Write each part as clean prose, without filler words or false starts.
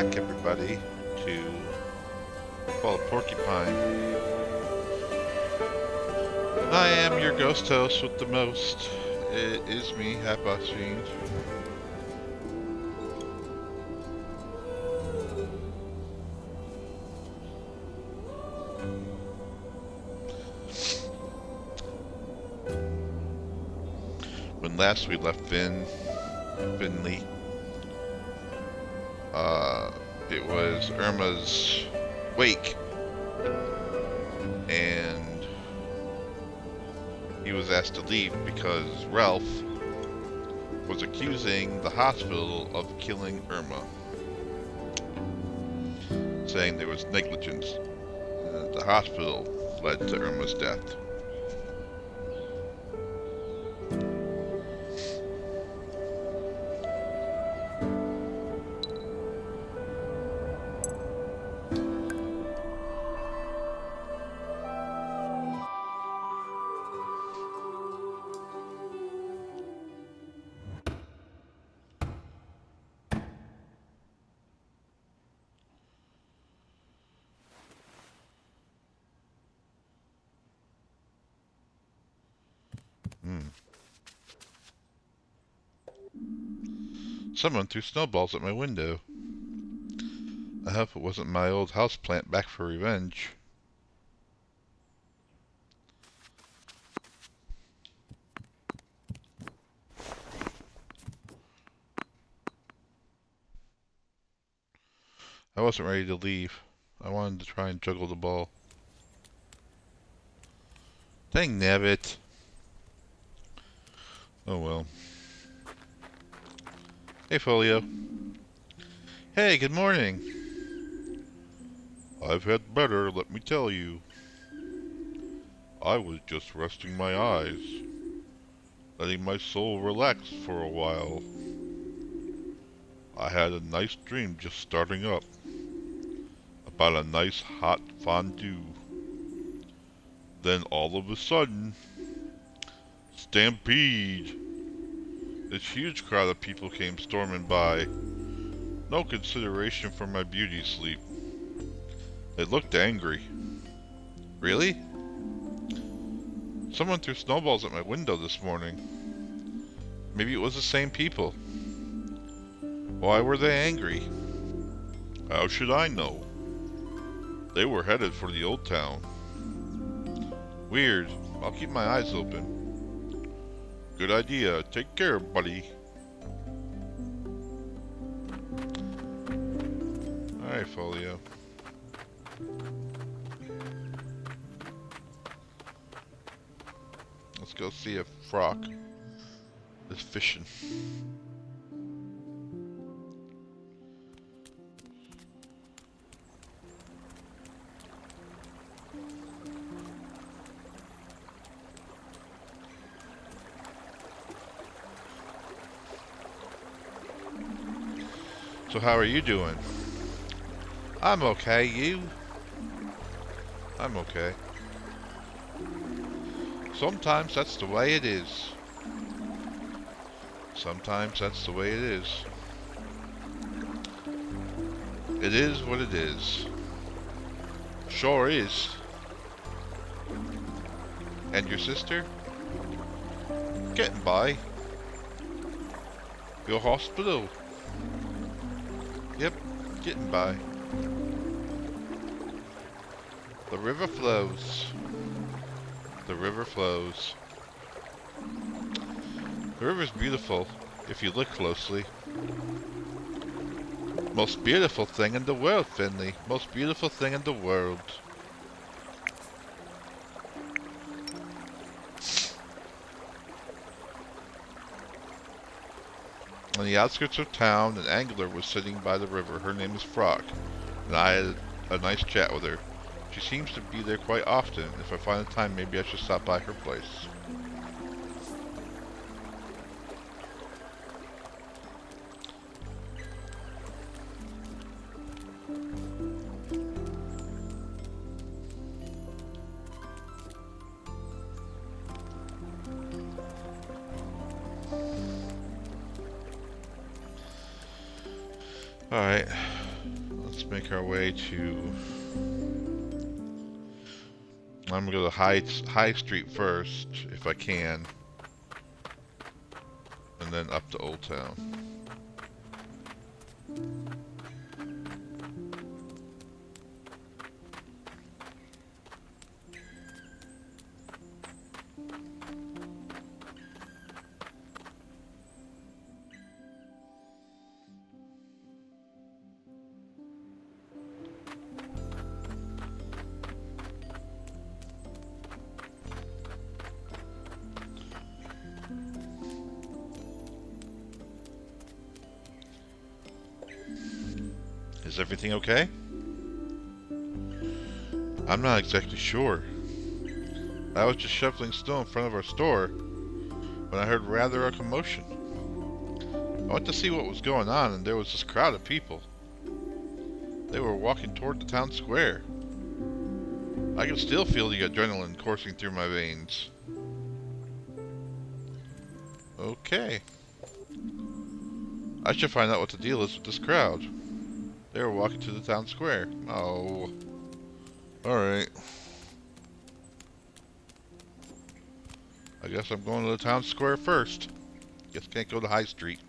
back, everybody, to called Porcupine. I am your ghost host with the most. It is me, Half-Boss Fiend. When last we left Finley, it was Irma's wake, and he was asked to leave because Ralph was accusing the hospital of killing Irma, saying there was negligence. The hospital led to Irma's death. Someone threw snowballs at my window. I hope it wasn't my old houseplant back for revenge. I wasn't ready to leave. I wanted to try and juggle the ball. Dang nabbit. Oh well. Hey, Folio. Hey, good morning. I've had better, let me tell you. I was just resting my eyes, letting my soul relax for a while. I had a nice dream just starting up, about a nice hot fondue. Then all of a sudden, stampede! This huge crowd of people came storming by. No consideration for my beauty sleep. They looked angry. Really? Someone threw snowballs at my window this morning. Maybe it was the same people. Why were they angry? How should I know? They were headed for the old town. Weird. I'll keep my eyes open. Good idea. Take care, buddy. Alright, Folio. Let's go see if Frock is fishing. So how are you doing? I'm okay, you? I'm okay. Sometimes that's the way it is. Sometimes that's the way it is. It is what it is. Sure is. And your sister? Getting by. Your hospital? Yep, getting by. The river flows. The river flows. The river's beautiful, if you look closely. Most beautiful thing in the world, Finley. Most beautiful thing in the world. On the outskirts of town, an angler was sitting by the river. Her name is Frock, and I had a nice chat with her. She seems to be there quite often. If I find the time, maybe I should stop by her place. Alright. make our way to... I'm gonna go to High Street first, if I can. And then up to Old Town. Is everything okay? I'm not exactly sure. I was just shoveling snow in front of our store when I heard rather a commotion. I went to see what was going on, and there was this crowd of people. They were walking toward the town square. I can still feel the adrenaline coursing through my veins. Okay. I should find out what the deal is with this crowd. They were walking to the town square. Oh. Alright. I guess I'm going to the town square first. Guess can't go to High Street.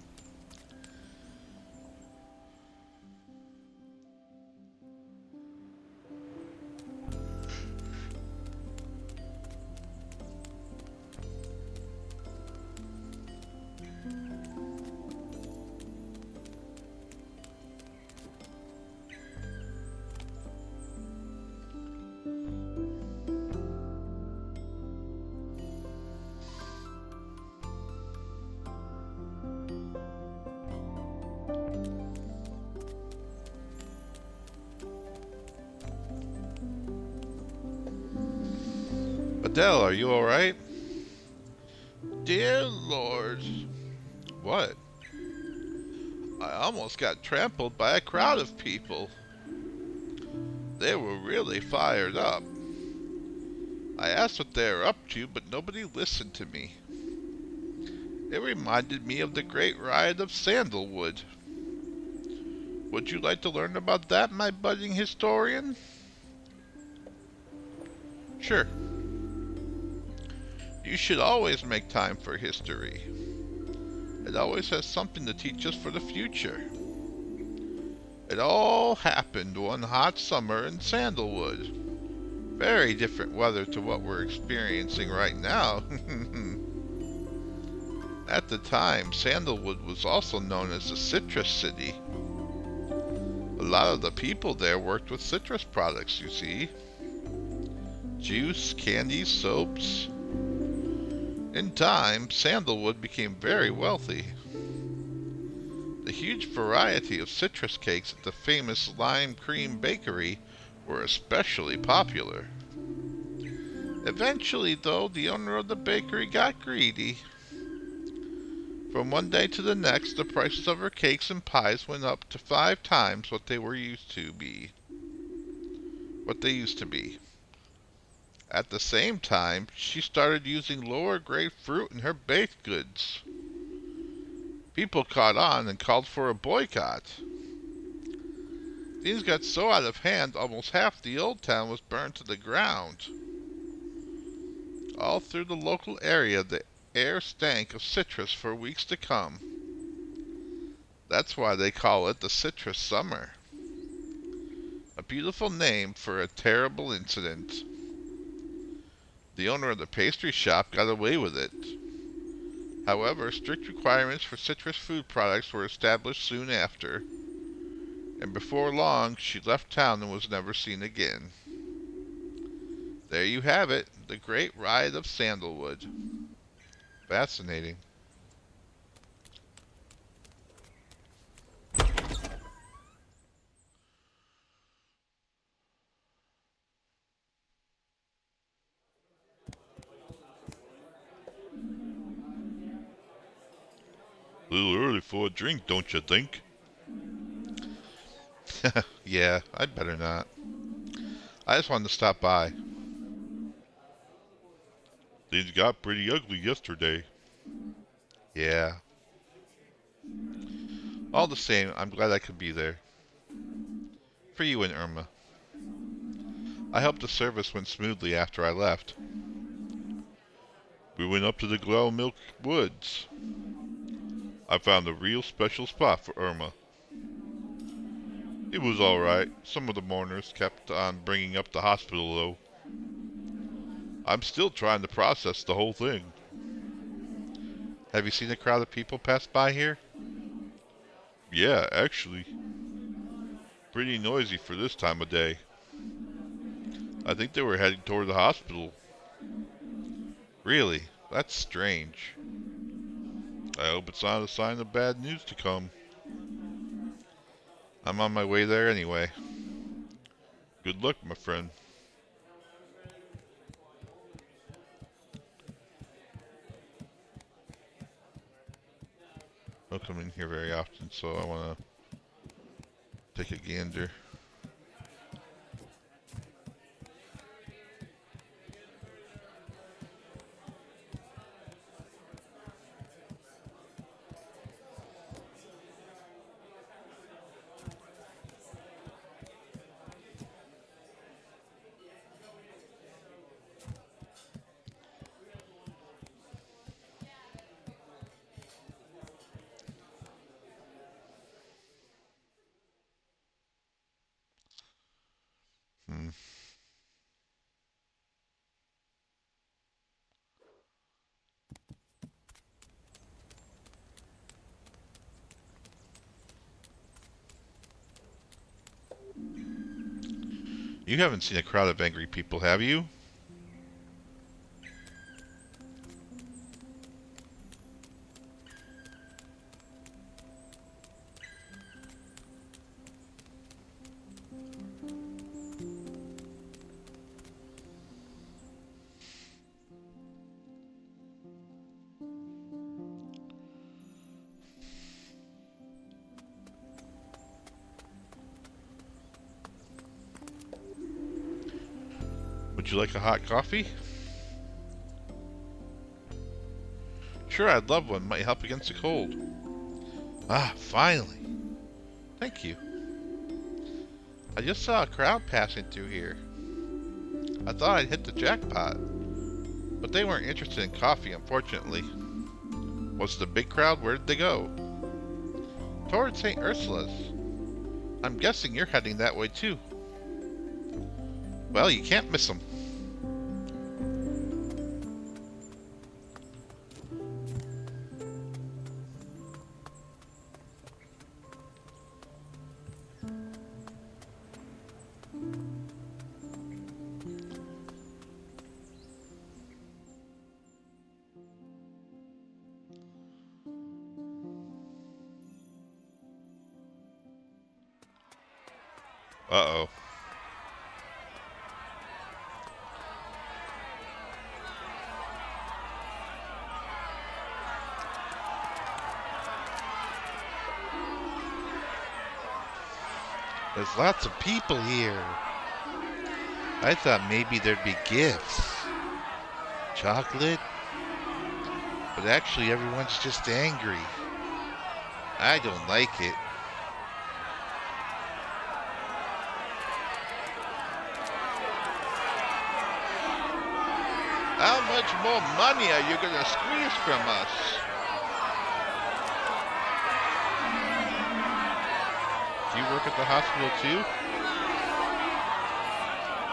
Adele, are you alright? Dear Lord. What? I almost got trampled by a crowd of people. They were really fired up. I asked what they were up to, but nobody listened to me. It reminded me of the Great Riot of Sandalwood. Would you like to learn about that, my budding historian? Sure. You should always make time for history. It always has something to teach us for the future. It all happened one hot summer in Sandalwood. Very different weather to what we're experiencing right now. At the time, Sandalwood was also known as the Citrus City. A lot of the people there worked with citrus products, you see. Juice, candies, soaps. In time, Sandalwood became very wealthy. The huge variety of citrus cakes at the famous Lime Cream Bakery were especially popular. Eventually, though, the owner of the bakery got greedy. From one day to the next, the prices of her cakes and pies went up to 5 times what they used to be. At the same time, she started using lower grade fruit in her baked goods. People caught on and called for a boycott. Things got so out of hand, almost half the old town was burned to the ground. All through the local area, the air stank of citrus for weeks to come. That's why they call it the Citrus Summer. A beautiful name for a terrible incident. The owner of the pastry shop got away with it. However, strict requirements for citrus food products were established soon after, and before long she left town and was never seen again. There you have it, the Great Riot of Sandalwood. Fascinating. A little early for a drink, don't you think? Yeah, I'd better not. I just wanted to stop by. Things got pretty ugly yesterday. Yeah. All the same, I'm glad I could be there. for you and Irma. I hope the service went smoothly after I left. We went up to the Glow Milk Woods. I found a real special spot for Irma. It was alright. Some of the mourners kept on bringing up the hospital, though. I'm still trying to process the whole thing. Have you seen a crowd of people pass by here? Yeah, actually. Pretty noisy for this time of day. I think they were heading toward the hospital. Really? That's strange. I hope it's not a sign of bad news to come. I'm on my way there anyway. Good luck, my friend. I don't come in here very often, so I want to take a gander. You haven't seen a crowd of angry people, have you? Would you like a hot coffee? Sure, I'd love one. Might help against the cold. Ah, finally. Thank you. I just saw a crowd passing through here. I thought I'd hit the jackpot. But they weren't interested in coffee, unfortunately. Was it a big crowd? Where did they go? Toward St. Ursula's. I'm guessing you're heading that way too. Well, you can't miss them. Uh-oh. There's lots of people here. I thought maybe there'd be gifts. Chocolate? But actually everyone's just angry. I don't like it. How much more money are you gonna squeeze from us? Do you work at the hospital too?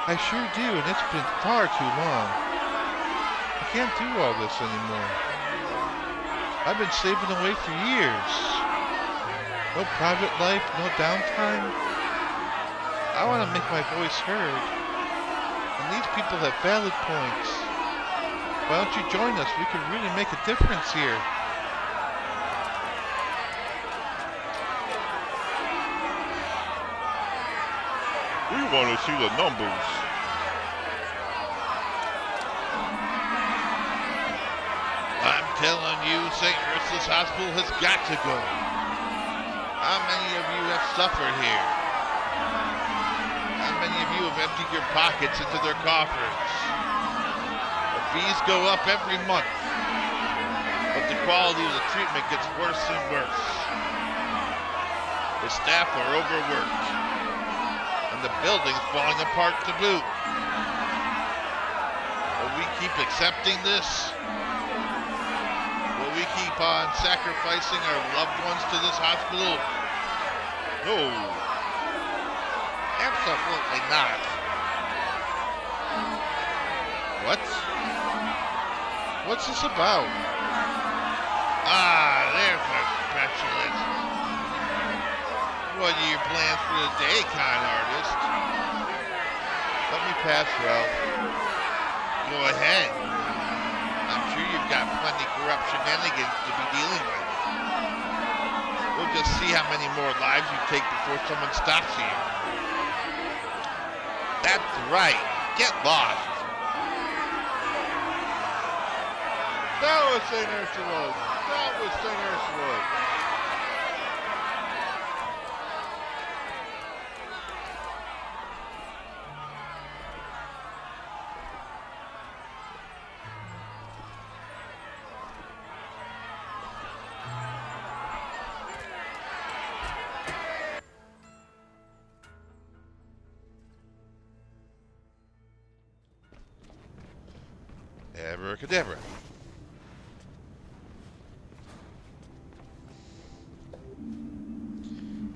I sure do, and it's been far too long. I can't do all this anymore. I've been saving away for years. No private life, no downtime. I want to make my voice heard. And these people have valid points. Why don't you join us? We could really make a difference here. We want to see the numbers. I'm telling you, St. Ursula's Hospital has got to go. How many of you have suffered here? How many of you have emptied your pockets into their coffers? The fees go up every month, but the quality of the treatment gets worse and worse. The staff are overworked. And the building's falling apart to boot. Will we keep accepting this? Will we keep on sacrificing our loved ones to this hospital? No. Absolutely not. What? What's this about? Ah, there's our specialist. What are your plans for the day, con artist? Let me pass, Ralph. Go ahead. I'm sure you've got plenty corrupt shenanigans to be dealing with. We'll just see how many more lives you take before someone stops you. That's right. Get lost. That was St. Ursula's. That was St. Ursula's. Abracadabra.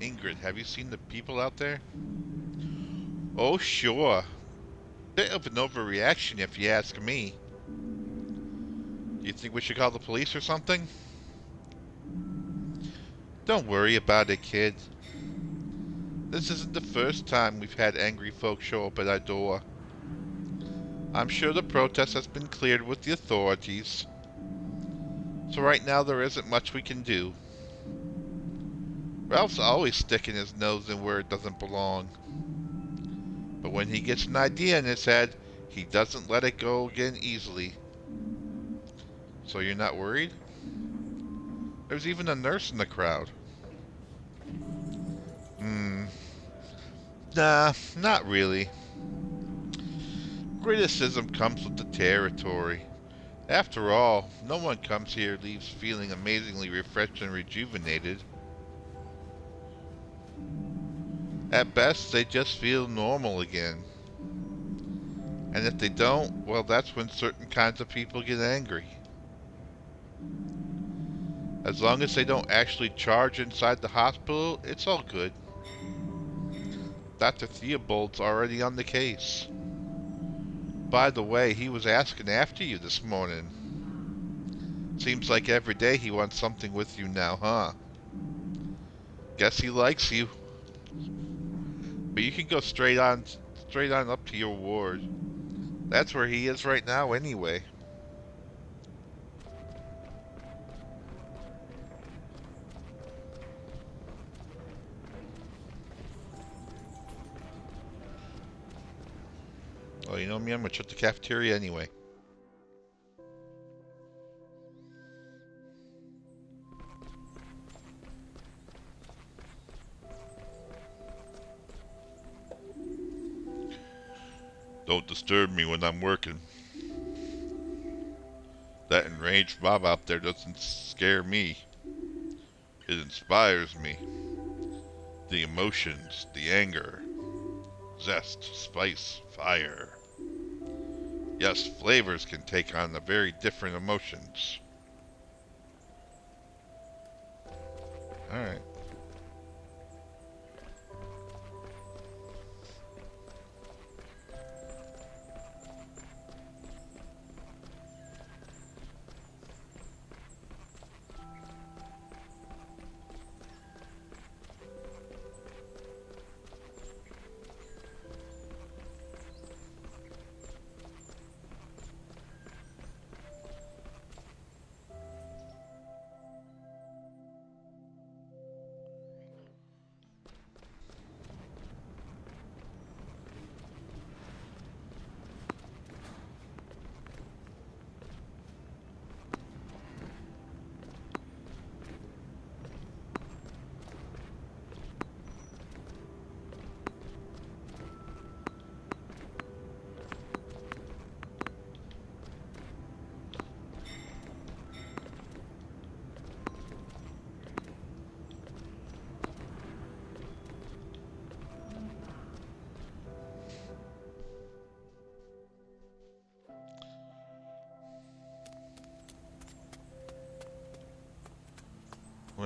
Ingrid, have you seen the people out there? Oh, sure. Bit of an overreaction if you ask me. Do you think we should call the police or something? Don't worry about it, kid. This isn't the first time we've had angry folks show up at our door. I'm sure the protest has been cleared with the authorities. So right now there isn't much we can do. Ralph's always sticking his nose in where it doesn't belong. But when he gets an idea in his head, he doesn't let it go again easily. So you're not worried? There's even a nurse in the crowd. Nah, not really. Criticism comes with the territory. After all, no one comes here leaves feeling amazingly refreshed and rejuvenated. At best, they just feel normal again. And if they don't, well, that's when certain kinds of people get angry. As long as they don't actually charge inside the hospital, it's all good. Dr. Theobald's already on the case. By the way, he was asking after you this morning. Seems like every day he wants something with you now, huh? Guess he likes you. But you can go straight on up to your ward. That's where he is right now anyway. Oh, you know me, I'm gonna shut the cafeteria anyway. Don't disturb me when I'm working. That enraged mob out there doesn't scare me. It inspires me. The emotions, the anger, zest, spice, fire. Yes, flavors can take on the very different emotions. Alright.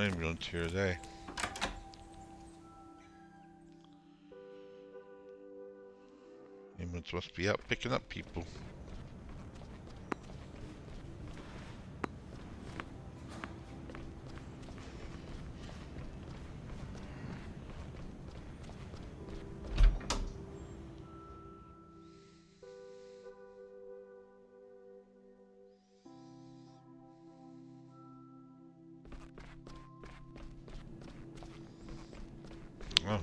ambulance here today. Ambulance must be out picking up people. Oh.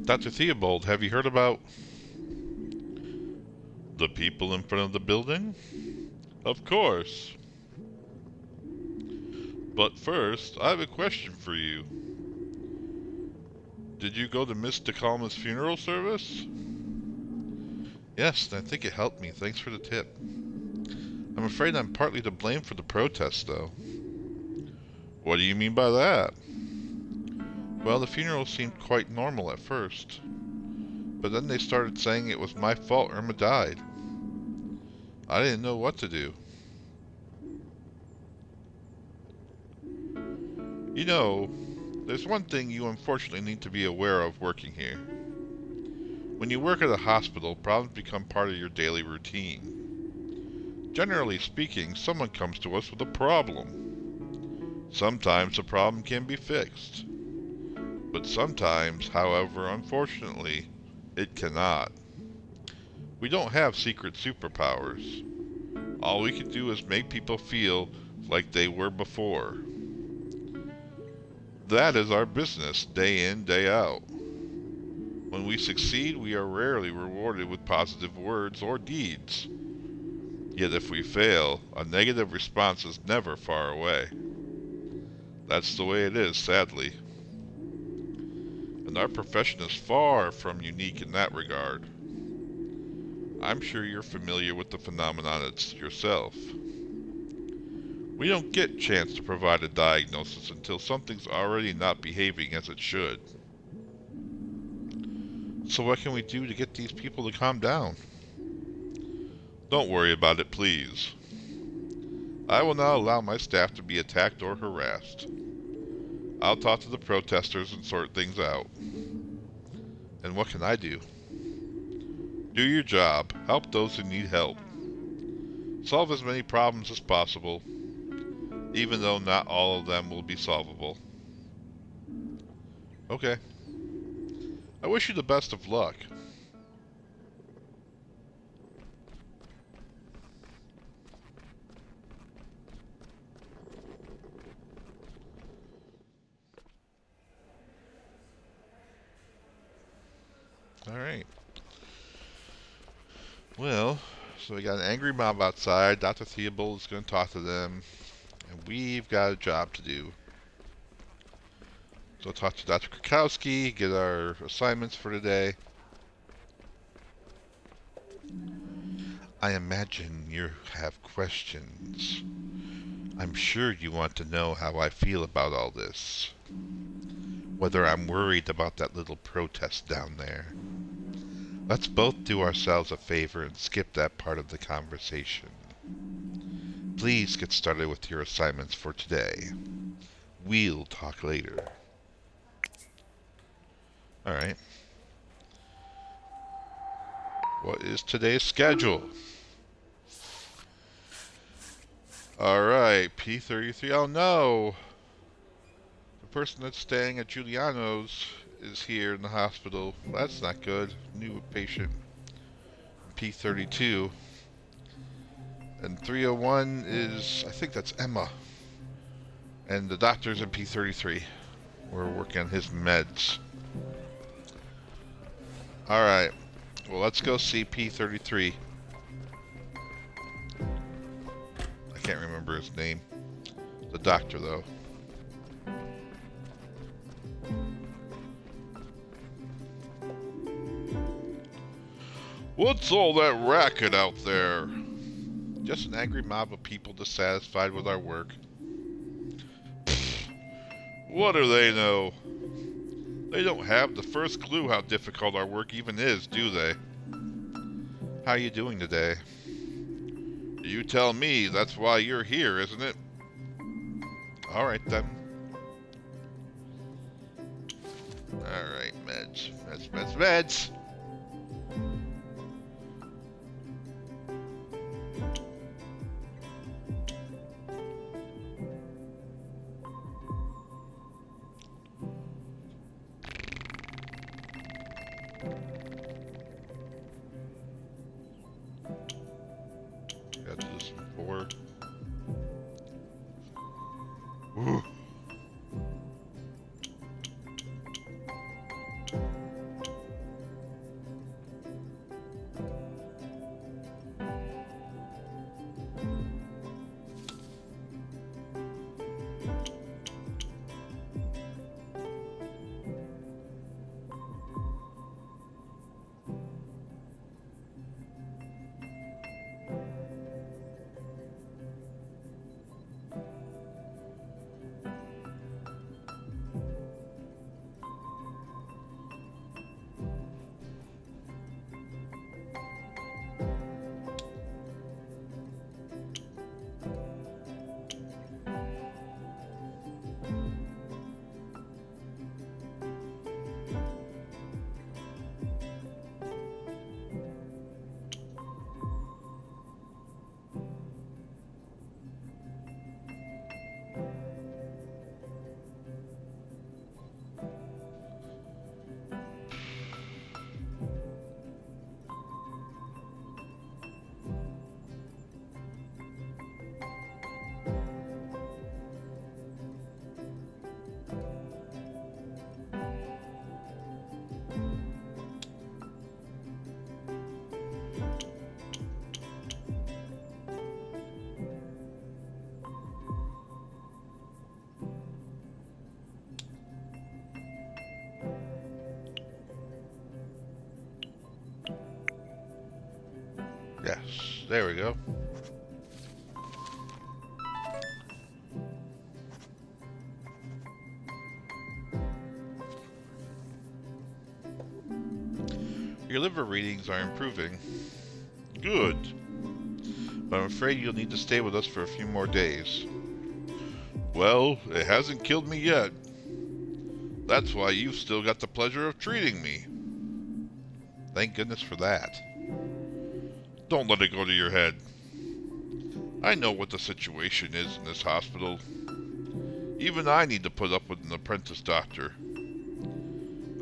Dr. Theobald, have you heard about the people in front of the building? Of course. But first, I have a question for you. Did you go to Miss DeCalma's funeral service? Yes, and I think it helped me. Thanks for the tip. I'm afraid I'm partly to blame for the protest, though. What do you mean by that? Well, the funeral seemed quite normal at first. But then they started saying it was my fault Irma died. I didn't know what to do. You know, there's one thing you unfortunately need to be aware of working here. When you work at a hospital, problems become part of your daily routine. Generally speaking, someone comes to us with a problem. Sometimes the problem can be fixed. But sometimes, however, unfortunately, it cannot. We don't have secret superpowers. All we can do is make people feel like they were before. That is our business, day in, day out. When we succeed, we are rarely rewarded with positive words or deeds. Yet if we fail, a negative response is never far away. That's the way it is, sadly. And our profession is far from unique in that regard. I'm sure you're familiar with the phenomenon yourself. We don't get a chance to provide a diagnosis until something's already not behaving as it should. So what can we do to get these people to calm down? Don't worry about it, please. I will not allow my staff to be attacked or harassed. I'll talk to the protesters and sort things out. And what can I do? Do your job. Help those who need help. Solve as many problems as possible, even though not all of them will be solvable. Okay. I wish you the best of luck. Alright. Well, so we got an angry mob outside. Dr. Theobald is going to talk to them. And we've got a job to do. So talk to Dr. Krakowski, get our assignments for today. I imagine you have questions. I'm sure you want to know how I feel about all this. Whether I'm worried about that little protest down there. Let's both do ourselves a favor and skip that part of the conversation. Please get started with your assignments for today. We'll talk later. Alright. What is today's schedule? Alright, P33. Oh no! The person that's staying at Giuliano's is here in the hospital. That's not good. New patient. P32. And 301 is, I think that's Emma. And the doctor's in P33. We're working on his meds. Alright. Well, let's go see P33. I can't remember his name. The doctor, though. What's all that racket out there? Just an angry mob of people dissatisfied with our work. Pfft, what do they know? They don't have the first clue how difficult our work even is, do they? How are you doing today? You tell me, that's why you're here, isn't it? Alright then. Alright, meds. Meds. Gotta do some more. Ooh. Yes, there we go. Your liver readings are improving. Good. But I'm afraid you'll need to stay with us for a few more days. Well, it hasn't killed me yet. That's why you've still got the pleasure of treating me. Thank goodness for that. Don't let it go to your head. I know what the situation is in this hospital. Even I need to put up with an apprentice doctor.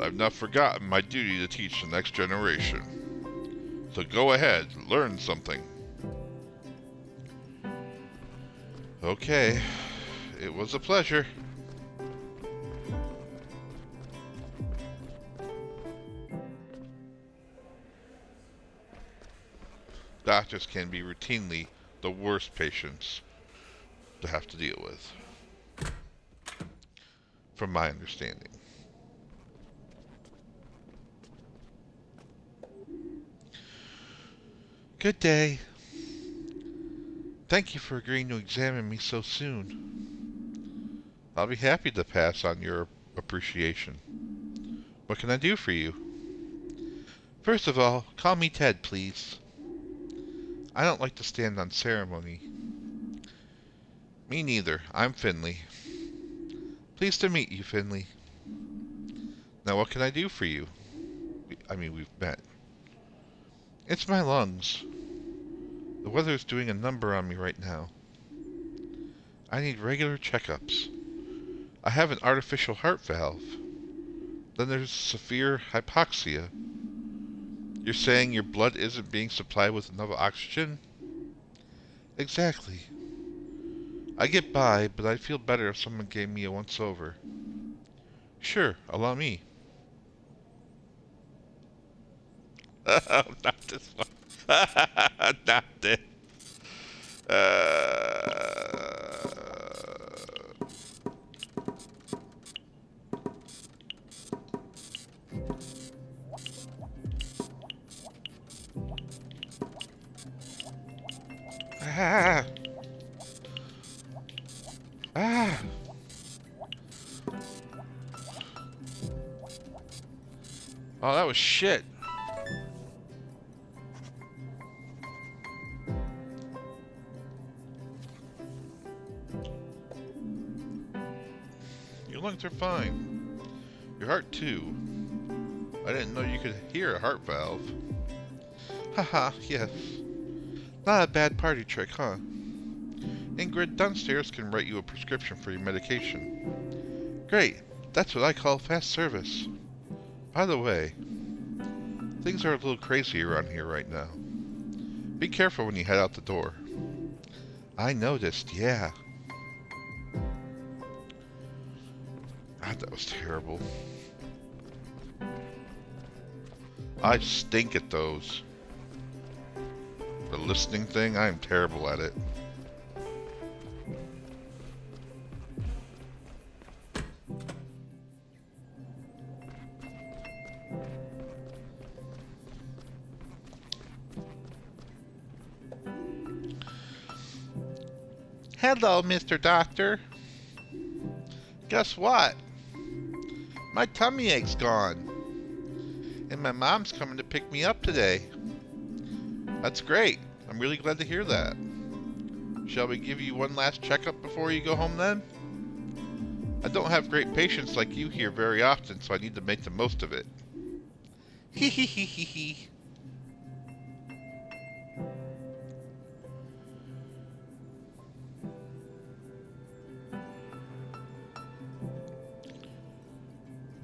I've not forgotten my duty to teach the next generation. So go ahead, learn something. Okay, it was a pleasure. Doctors can be routinely the worst patients to have to deal with, from my understanding. Good day. Thank you for agreeing to examine me so soon. I'll be happy to pass on your appreciation. What can I do for you? First of all, call me Ted, please. I don't like to stand on ceremony. Me neither. I'm Finley. Pleased to meet you, Finley. Now what can I do for you? We've met. It's my lungs. The weather's doing a number on me right now. I need regular checkups. I have an artificial heart valve. Then there's severe hypoxia. You're saying your blood isn't being supplied with enough oxygen? Exactly. I get by, but I'd feel better if someone gave me a once-over. Sure, allow me. Not this one. Not this. Ah. Ah. Oh, that was shit. Your lungs are fine. Your heart, too. I didn't know you could hear a heart valve. Haha, yes. Not a bad party trick, huh? Ingrid downstairs can write you a prescription for your medication. Great. That's what I call fast service. By the way, things are a little crazy around here right now. Be careful when you head out the door. I noticed, yeah. God, that was terrible. I stink at those. The listening thing, I am terrible at it. Hello, Mr. Doctor. Guess what? My tummy ache's gone. And my mom's coming to pick me up today. That's great. I'm really glad to hear that. Shall we give you one last checkup before you go home then? I don't have great patients like you here very often, so I need to make the most of it. Hee hee hee hee hee.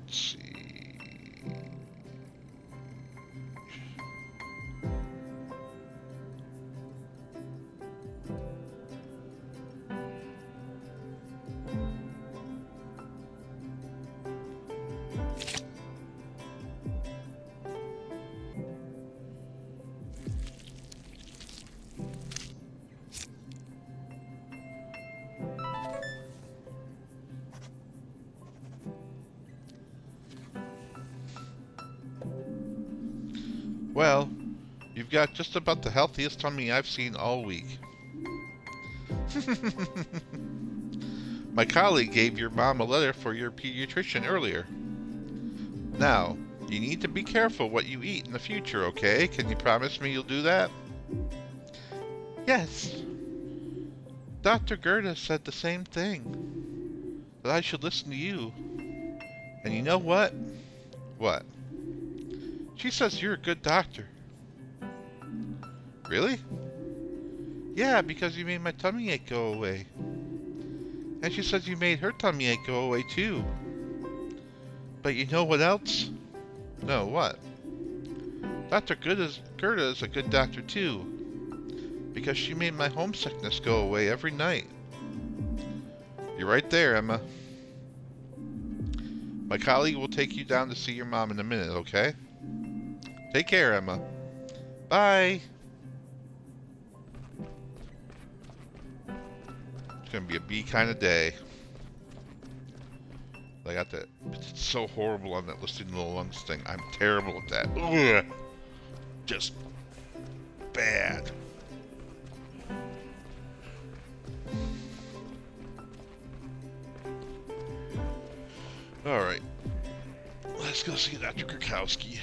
Let's see. Well, you've got just about the healthiest tummy I've seen all week. My colleague gave your mom a letter for your pediatrician earlier. Now, you need to be careful what you eat in the future, okay? Can you promise me you'll do that? Yes. Dr. Gerda said the same thing. That I should listen to you. And you know what? What? She says you're a good doctor. Really? Yeah, because you made my tummy ache go away. And she says you made her tummy ache go away too. But you know what else? No, what? Dr. Gerda is a good doctor too. Because she made my homesickness go away every night. You're right there, Emma. My colleague will take you down to see your mom in a minute, okay? Take care, Emma. Bye. It's gonna be a B kind of day. I got that. It's so horrible on that listening to the lungs thing. I'm terrible at that. Ugh. Just bad. All right. Let's go see Dr. Krakowski.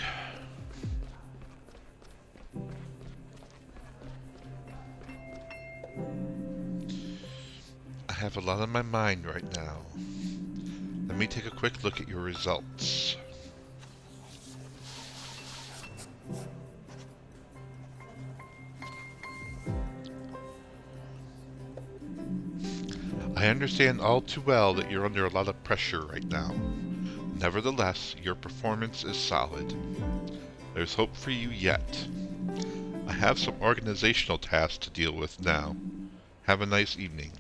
I have a lot on my mind right now. Let me take a quick look at your results. I understand all too well that you're under a lot of pressure right now. Nevertheless, your performance is solid. There's hope for you yet. I have some organizational tasks to deal with now. Have a nice evening.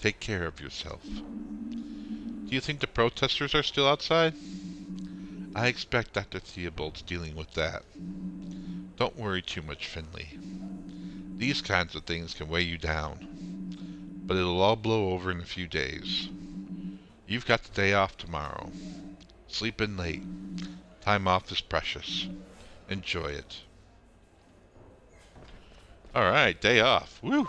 Take care of yourself. Do you think the protesters are still outside? I expect Dr. Theobald's dealing with that. Don't worry too much, Finley. These kinds of things can weigh you down, but it'll all blow over in a few days. You've got the day off tomorrow. Sleep in late. Time off is precious. Enjoy it. Alright, day off. Woo!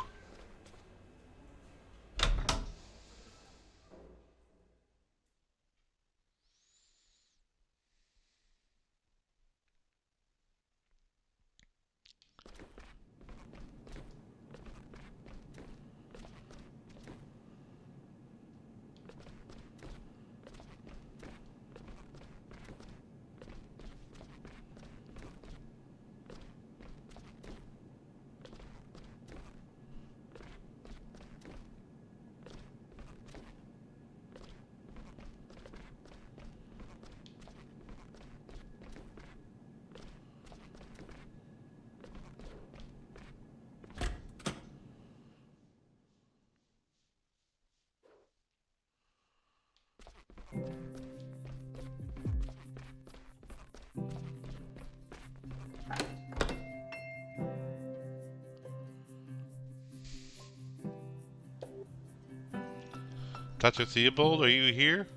Dr. Theobald, are you here?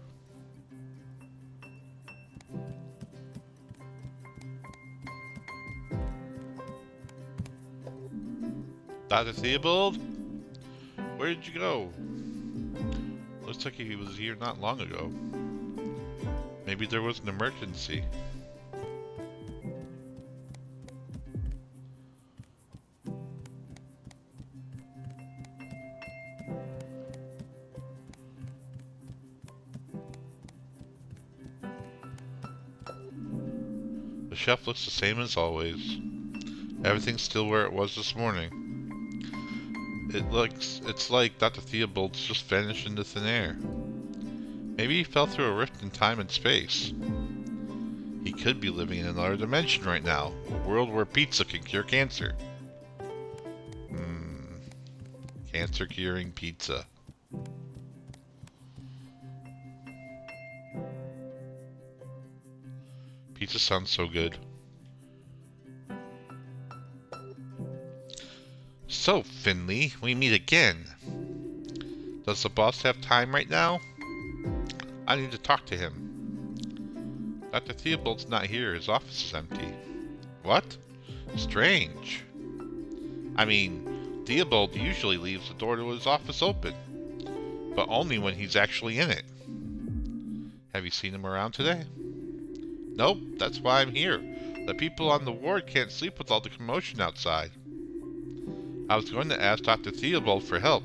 Dr. Theobald? Where did you go? Looks like he was here not long ago. Maybe there was an emergency. The shelf looks the same as always. Everything's still where it was this morning. It's like Dr. Theobald's just vanished into thin air. Maybe he fell through a rift in time and space. He could be living in another dimension right now, a world where pizza can cure cancer. Cancer curing pizza. Pizza sounds so good. So, Finley, we meet again. Does the boss have time right now? I need to talk to him. Dr. Theobald's not here. His office is empty. What? Strange. I mean, Theobald usually leaves the door to his office open, but only when he's actually in it. Have you seen him around today? Nope, that's why I'm here. The people on the ward can't sleep with all the commotion outside. I was going to ask Dr. Theobald for help,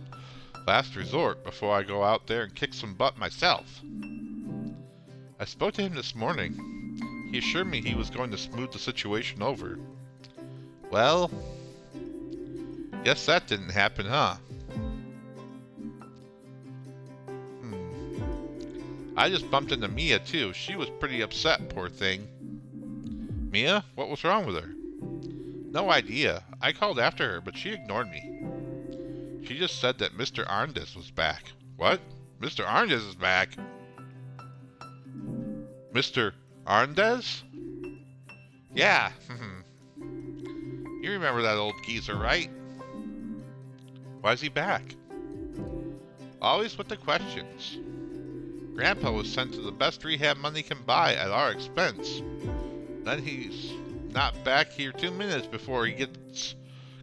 last resort, before I go out there and kick some butt myself. I spoke to him this morning. He assured me he was going to smooth the situation over. Well, guess that didn't happen, huh? I just bumped into Mia, too. She was pretty upset, poor thing. Mia? What was wrong with her? No idea. I called after her, but she ignored me. She just said that Mr. Arndis was back. What? Mr. Arndis is back? Mr. Arndis? Yeah. You remember that old geezer, right? Why's he back? Always with the questions. Grandpa was sent to the best rehab money can buy at our expense. Then he's not back here 2 minutes before he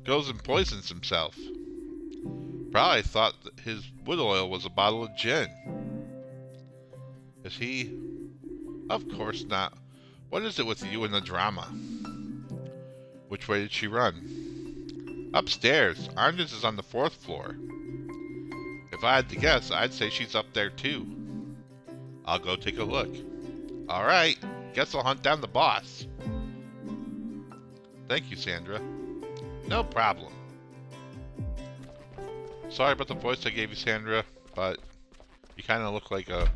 goes and poisons himself. Probably thought that his wood oil was a bottle of gin. Is he? Of course not. What is it with you and the drama? Which way did she run? Upstairs. Arndis is on the 4th floor. If I had to guess, I'd say she's up there too. I'll go take a look. Alright, guess I'll hunt down the boss. Thank you, Sandra. No problem. Sorry about the voice I gave you, Sandra. but you kind of look like a.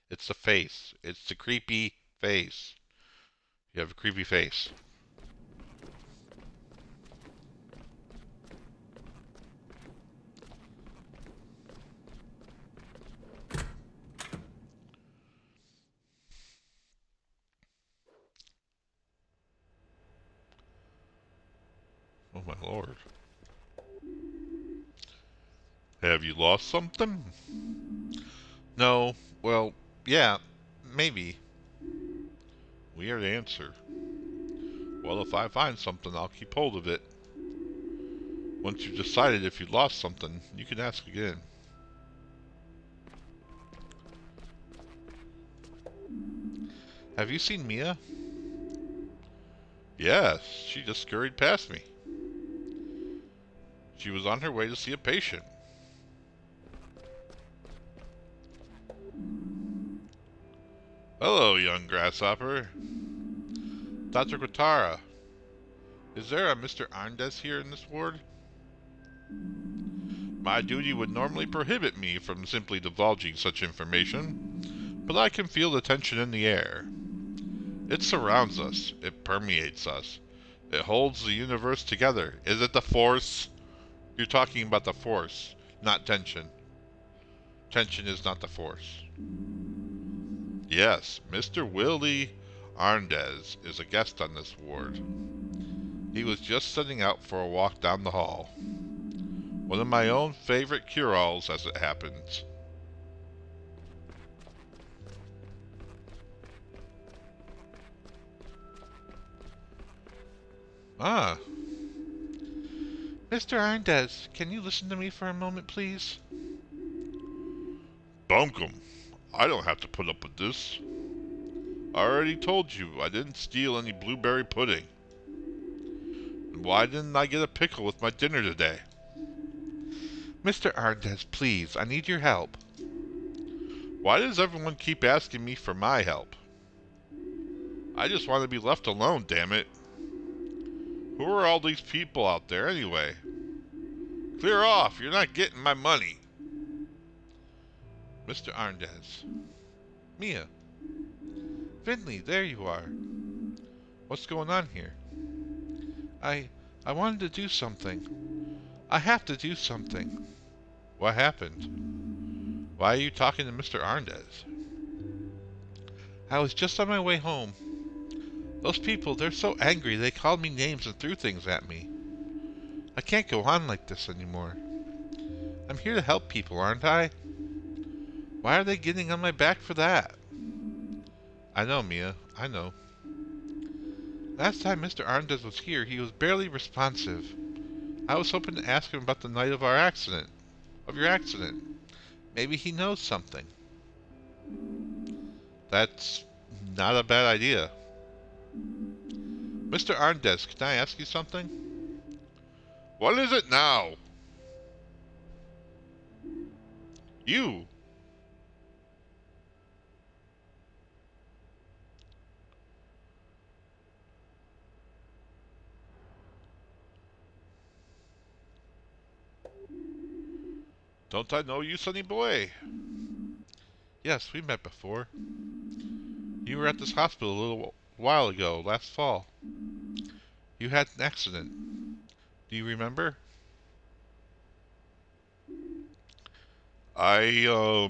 It's the face. It's the creepy face. You have a creepy face. Oh my lord. Have you lost something? No. Well, yeah, maybe. Weird answer. Well, if I find something, I'll keep hold of it. Once you've decided if you lost something, you can ask again. Have you seen Mia? Yes, she just scurried past me. She was on her way to see a patient. Hello, young grasshopper. Dr. Quatara, is there a Mr. Arndez here in this ward? My duty would normally prohibit me from simply divulging such information, but I can feel the tension in the air. It surrounds us. It permeates us. It holds the universe together. Is it the Force? You're talking about the Force, not tension. Tension is not the Force. Yes, Mr. Willie Arndez is a guest on this ward. He was just setting out for a walk down the hall. One of my own favorite cure-alls, as it happens. Ah. Mr. Arndez, can you listen to me for a moment, please? Bunkum. I don't have to put up with this. I already told you I didn't steal any blueberry pudding. And why didn't I get a pickle with my dinner today? Mr. Arndez, please, I need your help. Why does everyone keep asking me for my help? I just want to be left alone, damn it. Who are all these people out there anyway? Clear off, you're not getting my money. Mr. Arndez. Mia. Finley, there you are. What's going on here? I wanted to do something. I have to do something. What happened? Why are you talking to Mr. Arndez? I was just on my way home. Those people, they're so angry they called me names and threw things at me. I can't go on like this anymore. I'm here to help people, aren't I? Why are they getting on my back for that? I know, Mia. I know. Last time Mr. Arndez was here, he was barely responsive. I was hoping to ask him about the night of our accident. Of your accident. Maybe he knows something. That's not a bad idea. Mr. Arndez, can I ask you something? What is it now? You. Don't I know you, sonny boy? Yes, we met before. You were at this hospital a little while ago, last fall. You had an accident. Do you remember? I,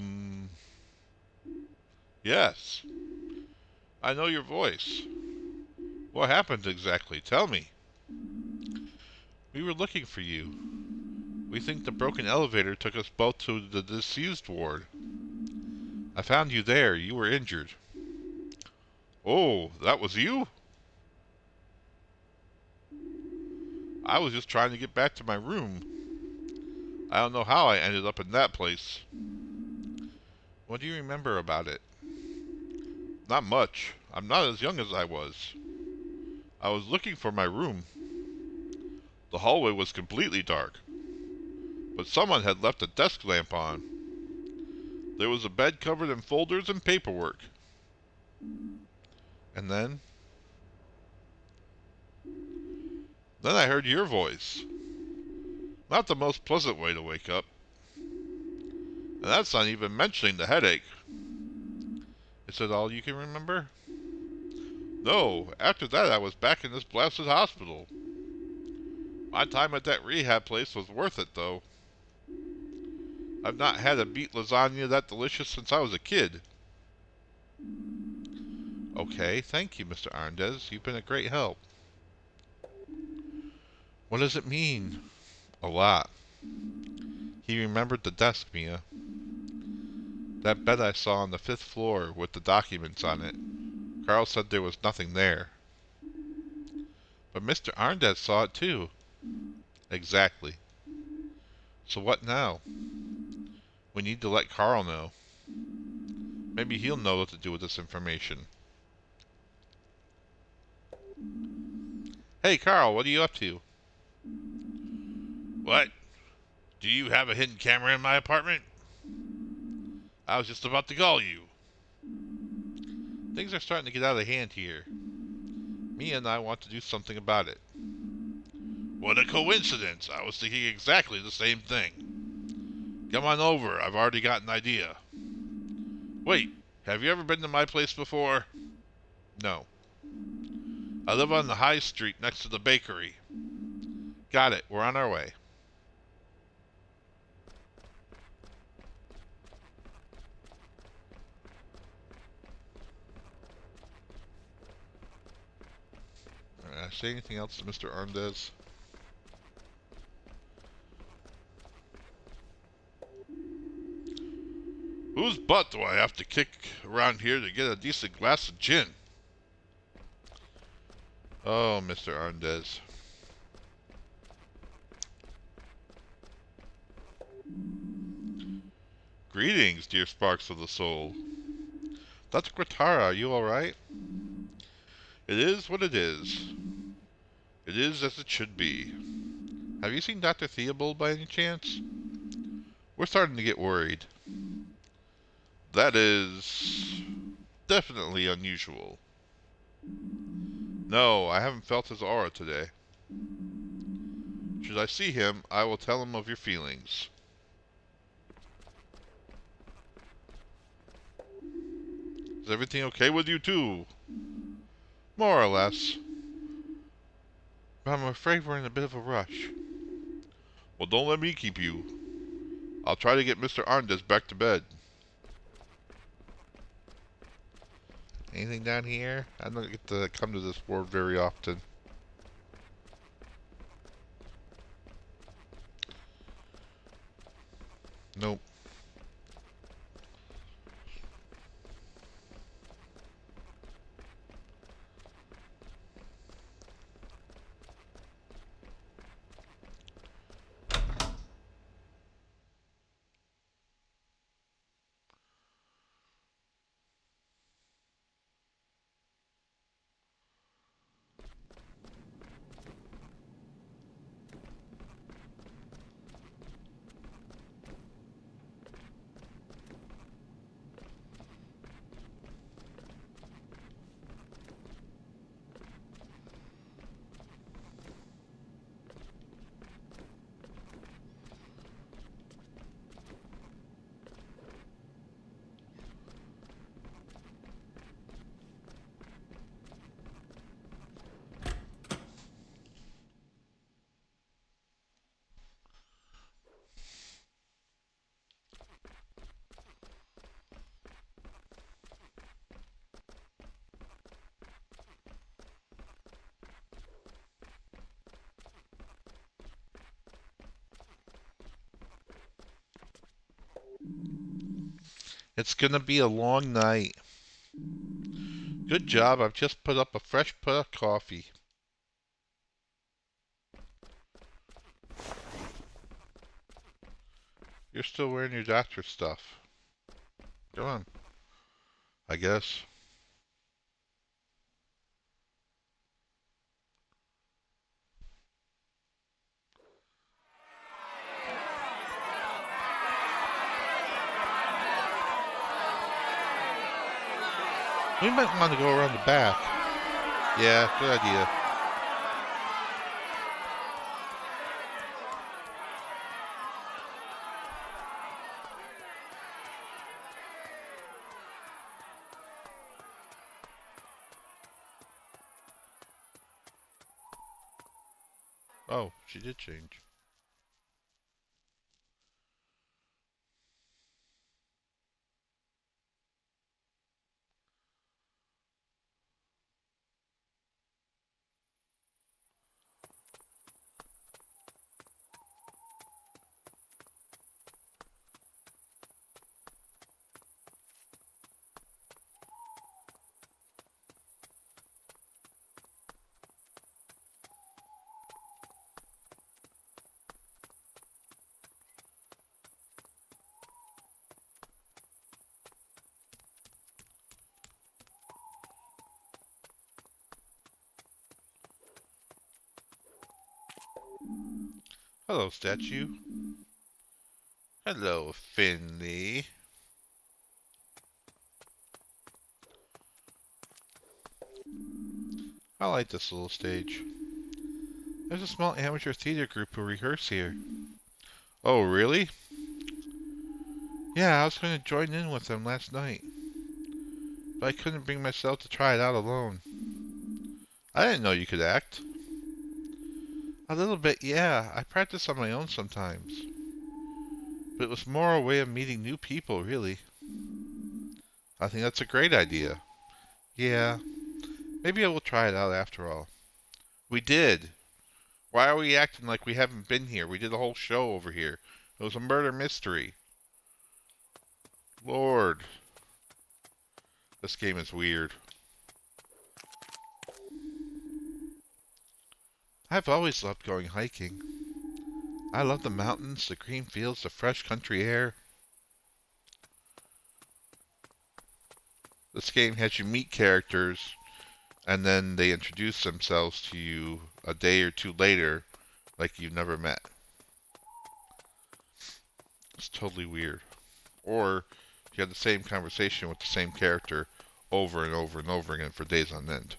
yes. I know your voice. What happened exactly? Tell me. We were looking for you. We think the broken elevator took us both to the disused ward. I found you there. You were injured. Oh, that was you? I was just trying to get back to my room. I don't know how I ended up in that place. What do you remember about it? Not much. I'm not as young as I was. I was looking for my room. The hallway was completely dark, but someone had left a desk lamp on. There was a bed covered in folders and paperwork. And then? Then I heard your voice. Not the most pleasant way to wake up. And that's not even mentioning the headache. Is it all you can remember? No, after that I was back in this blasted hospital. My time at that rehab place was worth it, though. I've not had a beet lasagna that delicious since I was a kid. Okay, thank you, Mr. Arndez. You've been a great help. What does it mean? A lot. He remembered the desk, Mia. That bed I saw on the 5th floor with the documents on it. Carl said there was nothing there. But Mr. Arndez saw it too. Exactly. So what now? We need to let Carl know. Maybe he'll know what to do with this information. Hey, Carl, what are you up to? What? Do you have a hidden camera in my apartment? I was just about to call you. Things are starting to get out of hand here. Mia and I want to do something about it. What a coincidence! I was thinking exactly the same thing. Come on over, I've already got an idea. Wait, have you ever been to my place before? No. I live on the high street next to the bakery. Got it, we're on our way. Say anything else to Mr. Arndez? Whose butt do I have to kick around here to get a decent glass of gin? Oh, Mr. Arndez. Greetings, dear sparks of the soul. Dr. Gratara, are you alright? It is what it is. It is as it should be. Have you seen Dr. Theobald by any chance? We're starting to get worried. That is definitely unusual. No, I haven't felt his aura today. Should I see him, I will tell him of your feelings. Is everything okay with you too? More or less. But I'm afraid we're in a bit of a rush. Well, don't let me keep you. I'll try to get Mr. Arndez back to bed. Anything down here? I don't get to come to this ward very often. Nope. It's gonna be a long night. Good job, I've just put up a fresh pot of coffee. You're still wearing your doctor stuff. Come on. I guess. We might want to go around the back. Yeah, good idea. Oh, she did change. Hello, statue. Hello, Finley. I like this little stage. There's a small amateur theater group who rehearse here. Oh, really? Yeah, I was going to join in with them last night, but I couldn't bring myself to try it out alone. I didn't know you could act. A little bit, yeah. I practice on my own sometimes. But it was more a way of meeting new people, really. I think that's a great idea. Yeah, maybe I will try it out after all. We did. Why are we acting like we haven't been here? We did a whole show over here. It was a murder mystery. Lord, this game is weird. I've always loved going hiking. I love the mountains, the green fields, the fresh country air. This game has you meet characters, and then they introduce themselves to you a day or two later like you've never met. It's totally weird. Or you have the same conversation with the same character over and over and over again for days on end.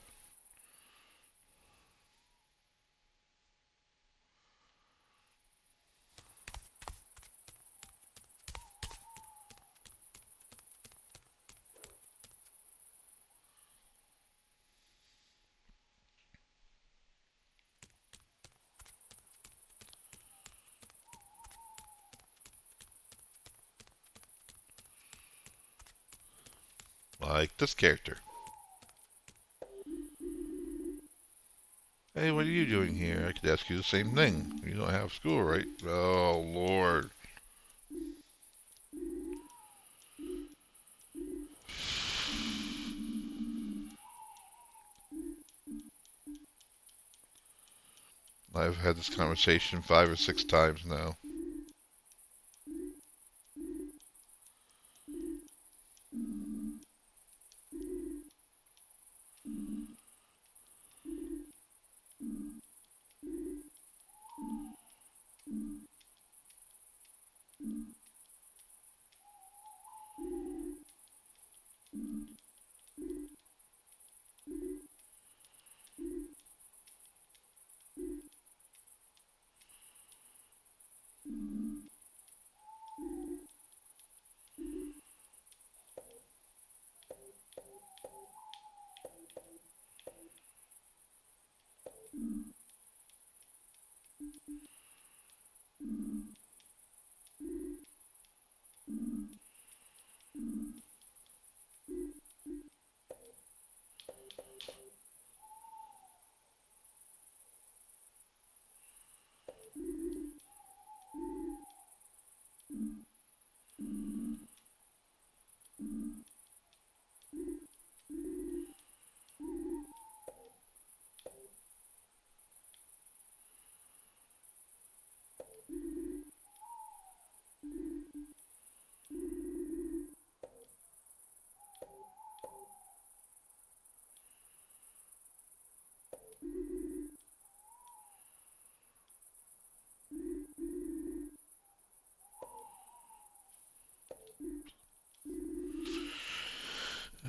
Like this character. Hey, what are you doing here? I could ask you the same thing. You don't have school, right? Oh, Lord. I've had this conversation 5 or 6 times now.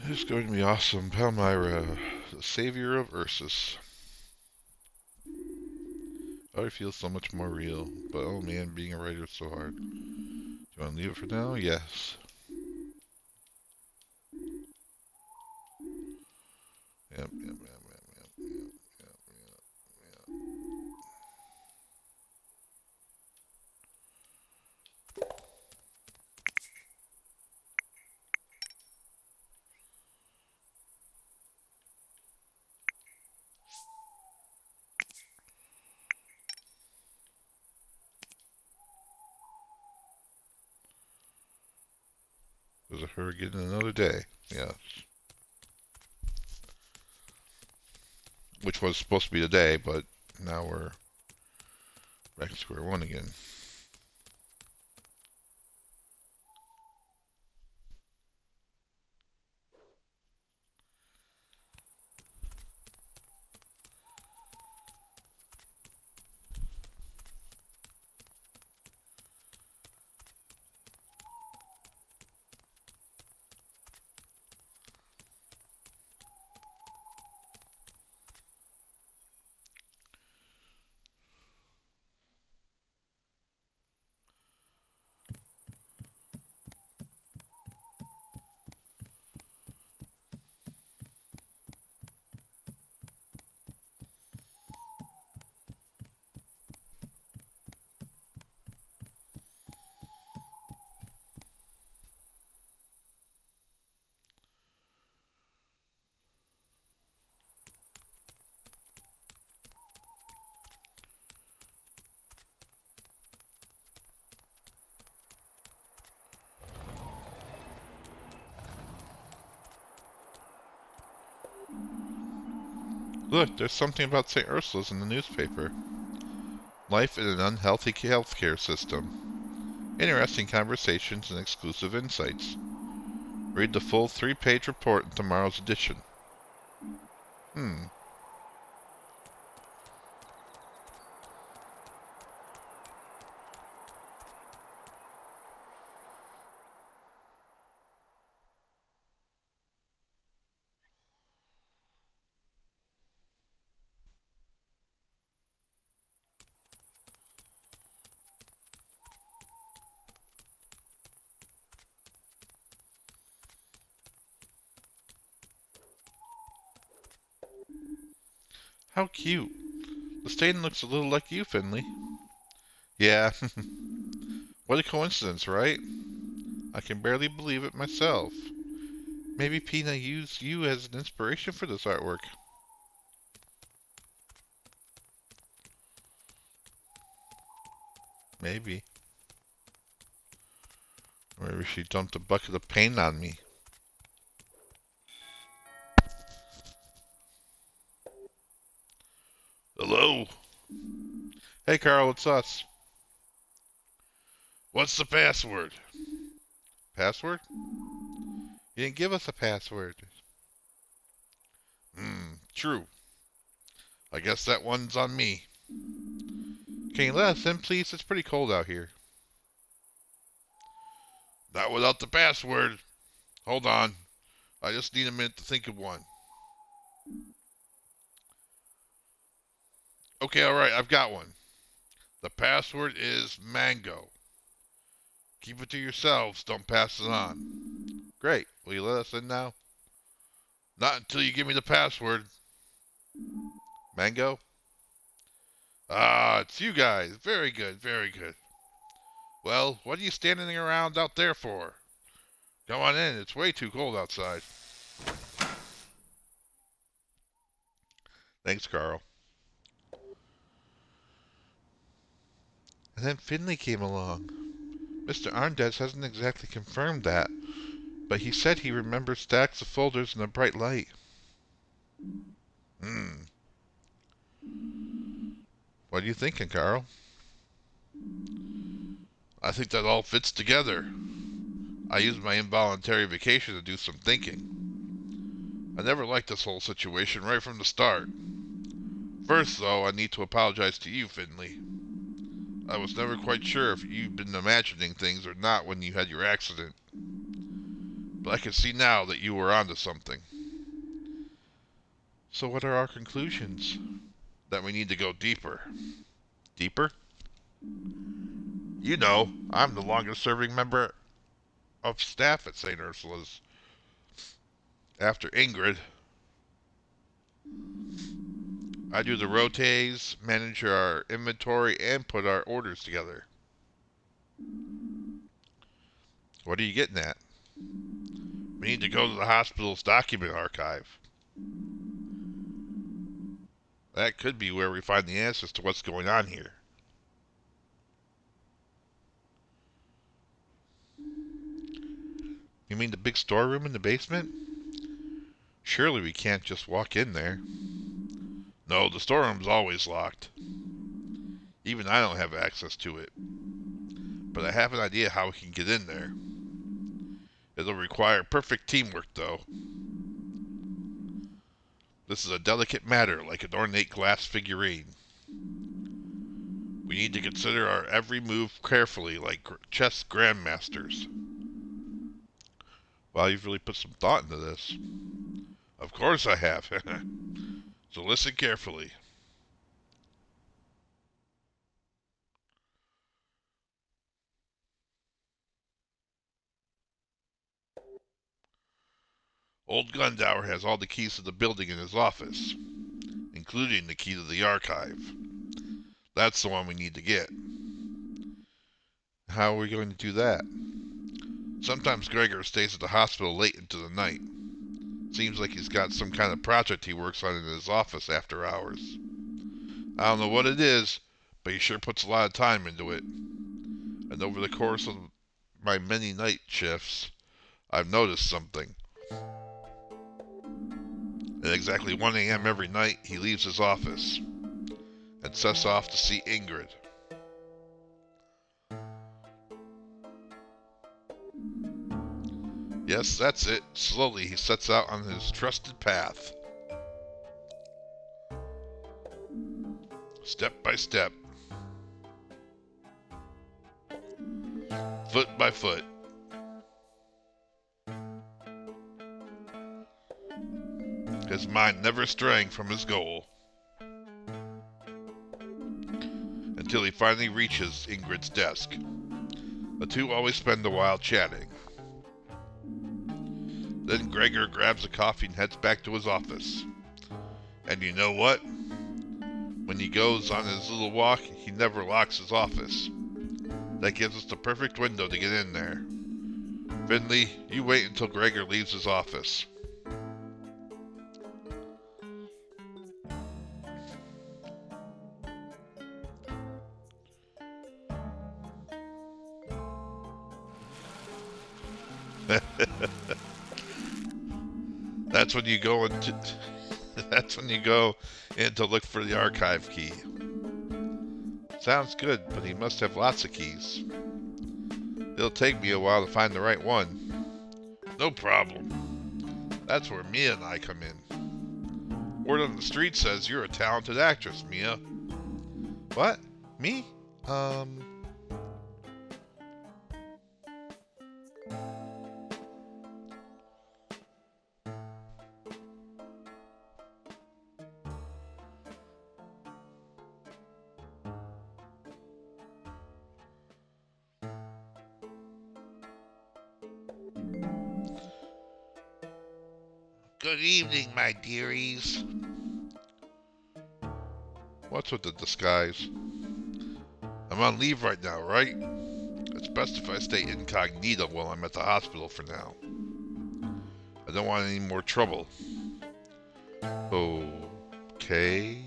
It's going to be awesome. Palmyra, the savior of Ursus. Oh, it feels so much more real. But oh man, being a writer is so hard. Do you want to leave it for now? Yes. Yep, yep, yep, yep, yep, yep, yep, yep. visit her again another day. Yes. Which was supposed to be today, but now we're back to square one again. Look, there's something about St. Ursula's in the newspaper. Life in an unhealthy healthcare system. Interesting conversations and exclusive insights. Read the full 3-page report in tomorrow's edition. Hmm. How cute. The stain looks a little like you, Finley. Yeah, what a coincidence, right? I can barely believe it myself. Maybe Pina used you as an inspiration for this artwork. Maybe. Or maybe she dumped a bucket of paint on me. Hello? Hey, Carl, it's us. What's the password? Password? You didn't give us a password. True. I guess that one's on me. Can you let us in, please? It's pretty cold out here. Not without the password. Hold on. I just need a minute to think of one. Okay, alright, I've got one. The password is mango. Keep it to yourselves, don't pass it on. Great. Will you let us in now? Not until you give me the password. Mango? Ah, it's you guys. Very good, very good. Well, what are you standing around out there for? Come on in, it's way too cold outside. Thanks, Carl. And then Finley came along. Mr. Arndez hasn't exactly confirmed that, but he said he remembers stacks of folders in a bright light. Hmm. What are you thinking, Carl? I think that all fits together. I used my involuntary vacation to do some thinking. I never liked this whole situation right from the start. First, though, I need to apologize to you, Finley. I was never quite sure if you'd been imagining things or not when you had your accident. But I can see now that you were onto something. So what are our conclusions? That we need to go deeper. Deeper? You know, I'm the longest serving member of staff at St. Ursula's. After Ingrid, I do the rotays, manage our inventory, and put our orders together. What are you getting at? We need to go to the hospital's document archive. That could be where we find the answers to what's going on here. You You mean the big storeroom in the basement? Surely we can't just walk in there. No, the storeroom's always locked. Even I don't have access to it. But I have an idea how we can get in there. It'll require perfect teamwork, though. This is a delicate matter, like an ornate glass figurine. We need to consider our every move carefully, like chess grandmasters. Wow, you've really put some thought into this. Of course I have. So listen carefully. Old Gundauer has all the keys to the building in his office, including the key to the archive. That's the one we need to get. How are we going to do that? Sometimes Gregor stays at the hospital late into the night. Seems like he's got some kind of project he works on in his office after hours. I don't know what it is, but he sure puts a lot of time into it. And over the course of my many night shifts, I've noticed something. At exactly 1 a.m. every night, he leaves his office and sets off to see Ingrid. Yes, that's it. Slowly, he sets out on his trusted path. Step by step. Foot by foot. His mind never straying from his goal. Until he finally reaches Ingrid's desk. The two always spend a while chatting. Then Gregor grabs a coffee and heads back to his office. And you know what? When he goes on his little walk, he never locks his office. That gives us the perfect window to get in there. Finley, you wait until Gregor leaves his office. That's when you go into That's when you go in to look for the archive key. Sounds good, but he must have lots of keys. It'll take me a while to find the right one. No problem. That's where Mia and I come in. Word on the street says you're a talented actress, Mia. What? Me? Good evening, my dearies. What's with the disguise? I'm on leave right now, right? It's best if I stay incognito while I'm at the hospital for now. I don't want any more trouble. Okay.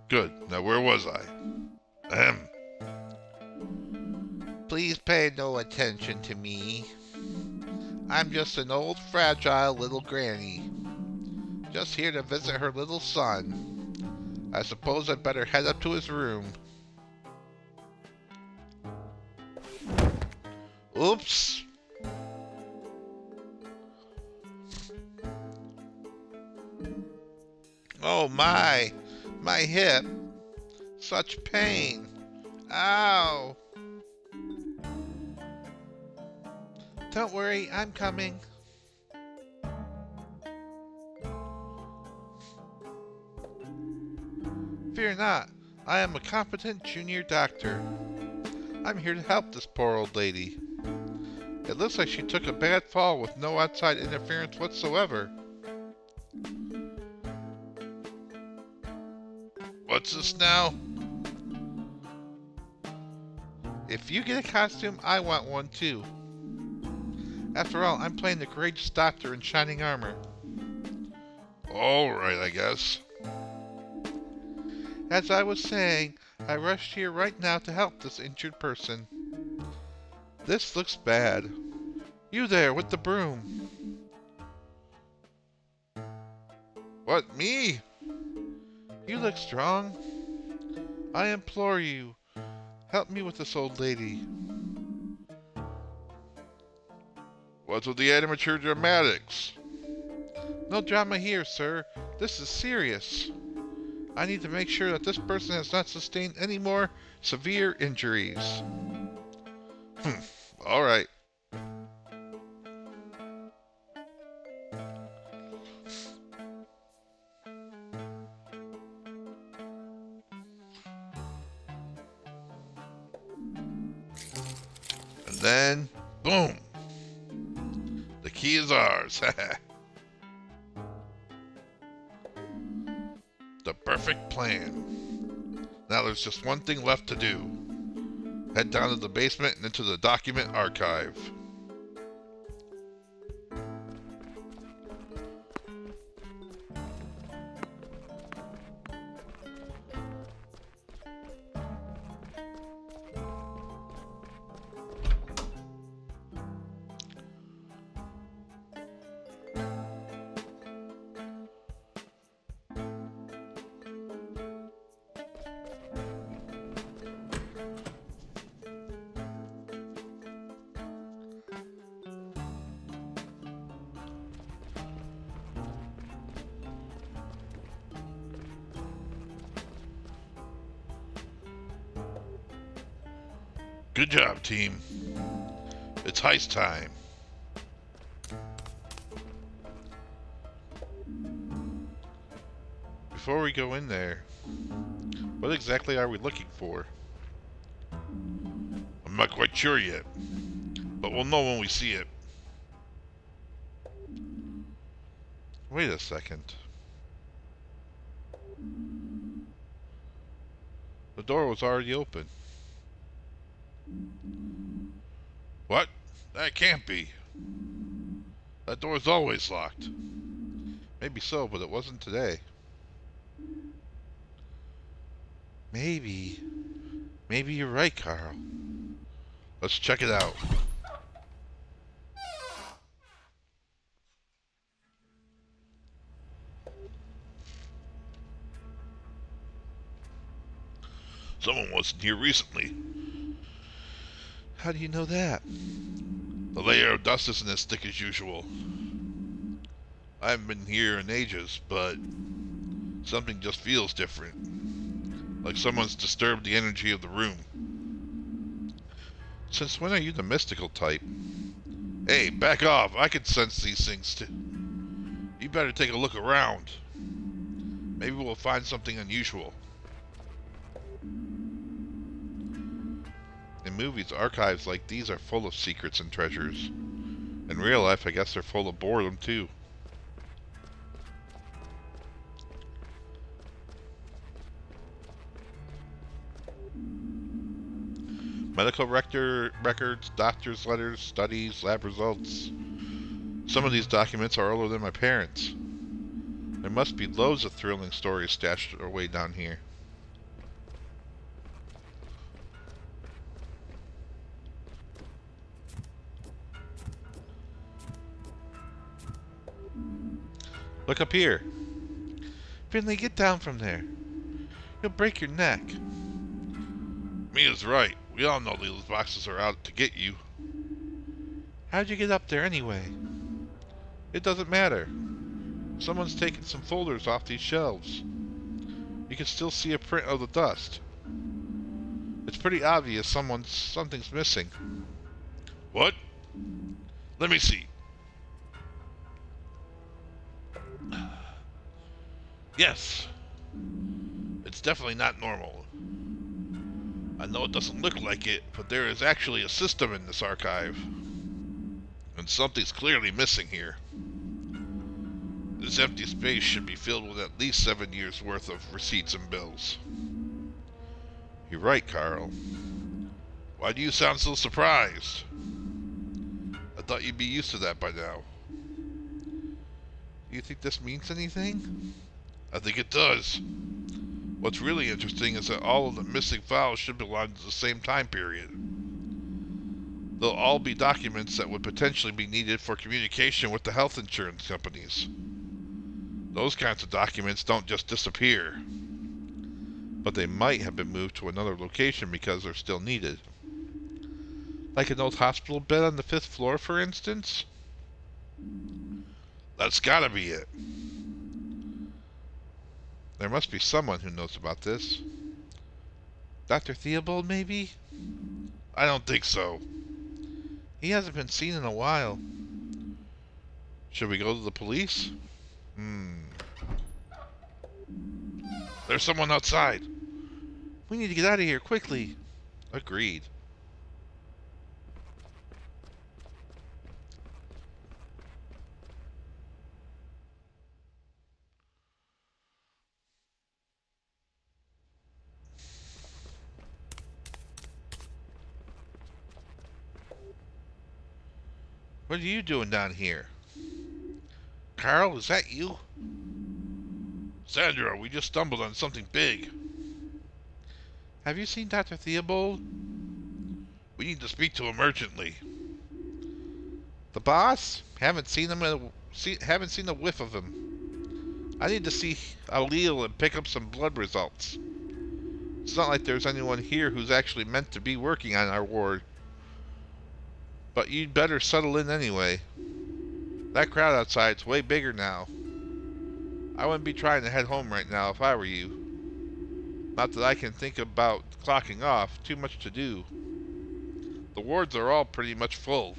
Good. Now where was I? Ahem. Please pay no attention to me. I'm just an old, fragile little granny. Just here to visit her little son. I suppose I'd better head up to his room. Oops. Oh my hip. Such pain. Ow. Don't worry, I'm coming. Fear not, I am a competent junior doctor. I'm here to help this poor old lady. It looks like she took a bad fall with no outside interference whatsoever. What's this now? If you get a costume, I want one too. After all, I'm playing the courageous doctor in shining armor. All right, I guess. As I was saying, I rushed here right now to help this injured person. This looks bad. You there with the broom. What, me? You look strong. I implore you, help me with this old lady. What's with the amateur dramatics? No drama here, sir. This is serious. I need to make sure that this person has not sustained any more severe injuries. All right. And then, boom. The key is ours. The perfect plan. Now there's just one thing left to do. Head down to the basement and into the document archive. Good job, team. It's heist time. Before we go in there, what exactly are we looking for? I'm not quite sure yet, but we'll know when we see it. Wait a second. The door was already open. What? That can't be. That door's always locked. Maybe so, but it wasn't today. Maybe you're right, Carl. Let's check it out. Someone wasn't here recently. How do you know that? The layer of dust isn't as thick as usual. I haven't been here in ages, but something just feels different. Like someone's disturbed the energy of the room. Since when are you the mystical type? Hey, back off. I can sense these things too. You better take a look around. Maybe we'll find something unusual. In movies, archives like these are full of secrets and treasures. In real life, I guess they're full of boredom too. Medical records, doctor's letters, studies, lab results. Some of these documents are older than my parents. There must be loads of thrilling stories stashed away down here. Look up here. Finley, get down from there. You'll break your neck. Mia's right. We all know these boxes are out to get you. How'd you get up there anyway? It doesn't matter. Someone's taken some folders off these shelves. You can still see a print of the dust. It's pretty obvious something's missing. What? Let me see. Yes. It's definitely not normal. I know it doesn't look like it, but there is actually a system in this archive. And something's clearly missing here. This empty space should be filled with at least 7 years' worth of receipts and bills. You're right, Carl. Why do you sound so surprised? I thought you'd be used to that by now. Do you think this means anything? I think it does. What's really interesting is that all of the missing files should belong to the same time period. They'll all be documents that would potentially be needed for communication with the health insurance companies. Those kinds of documents don't just disappear, but they might have been moved to another location because they're still needed. Like an old hospital bed on the 5th floor, for instance? That's gotta be it. There must be someone who knows about this. Dr. Theobald, maybe? I don't think so. He hasn't been seen in a while. Should we go to the police? There's someone outside. We need to get out of here quickly. Agreed. What are you doing down here? Carl, is that you? Sandra, we just stumbled on something big. Have you seen Dr. Theobald? We need to speak to him urgently. The boss? Haven't seen a whiff of him. I need to see Allele and pick up some blood results. It's not like there's anyone here who's actually meant to be working on our ward. But you'd better settle in anyway. That crowd outside's way bigger now. I wouldn't be trying to head home right now if I were you. Not that I can think about clocking off. Too much to do. The wards are all pretty much full.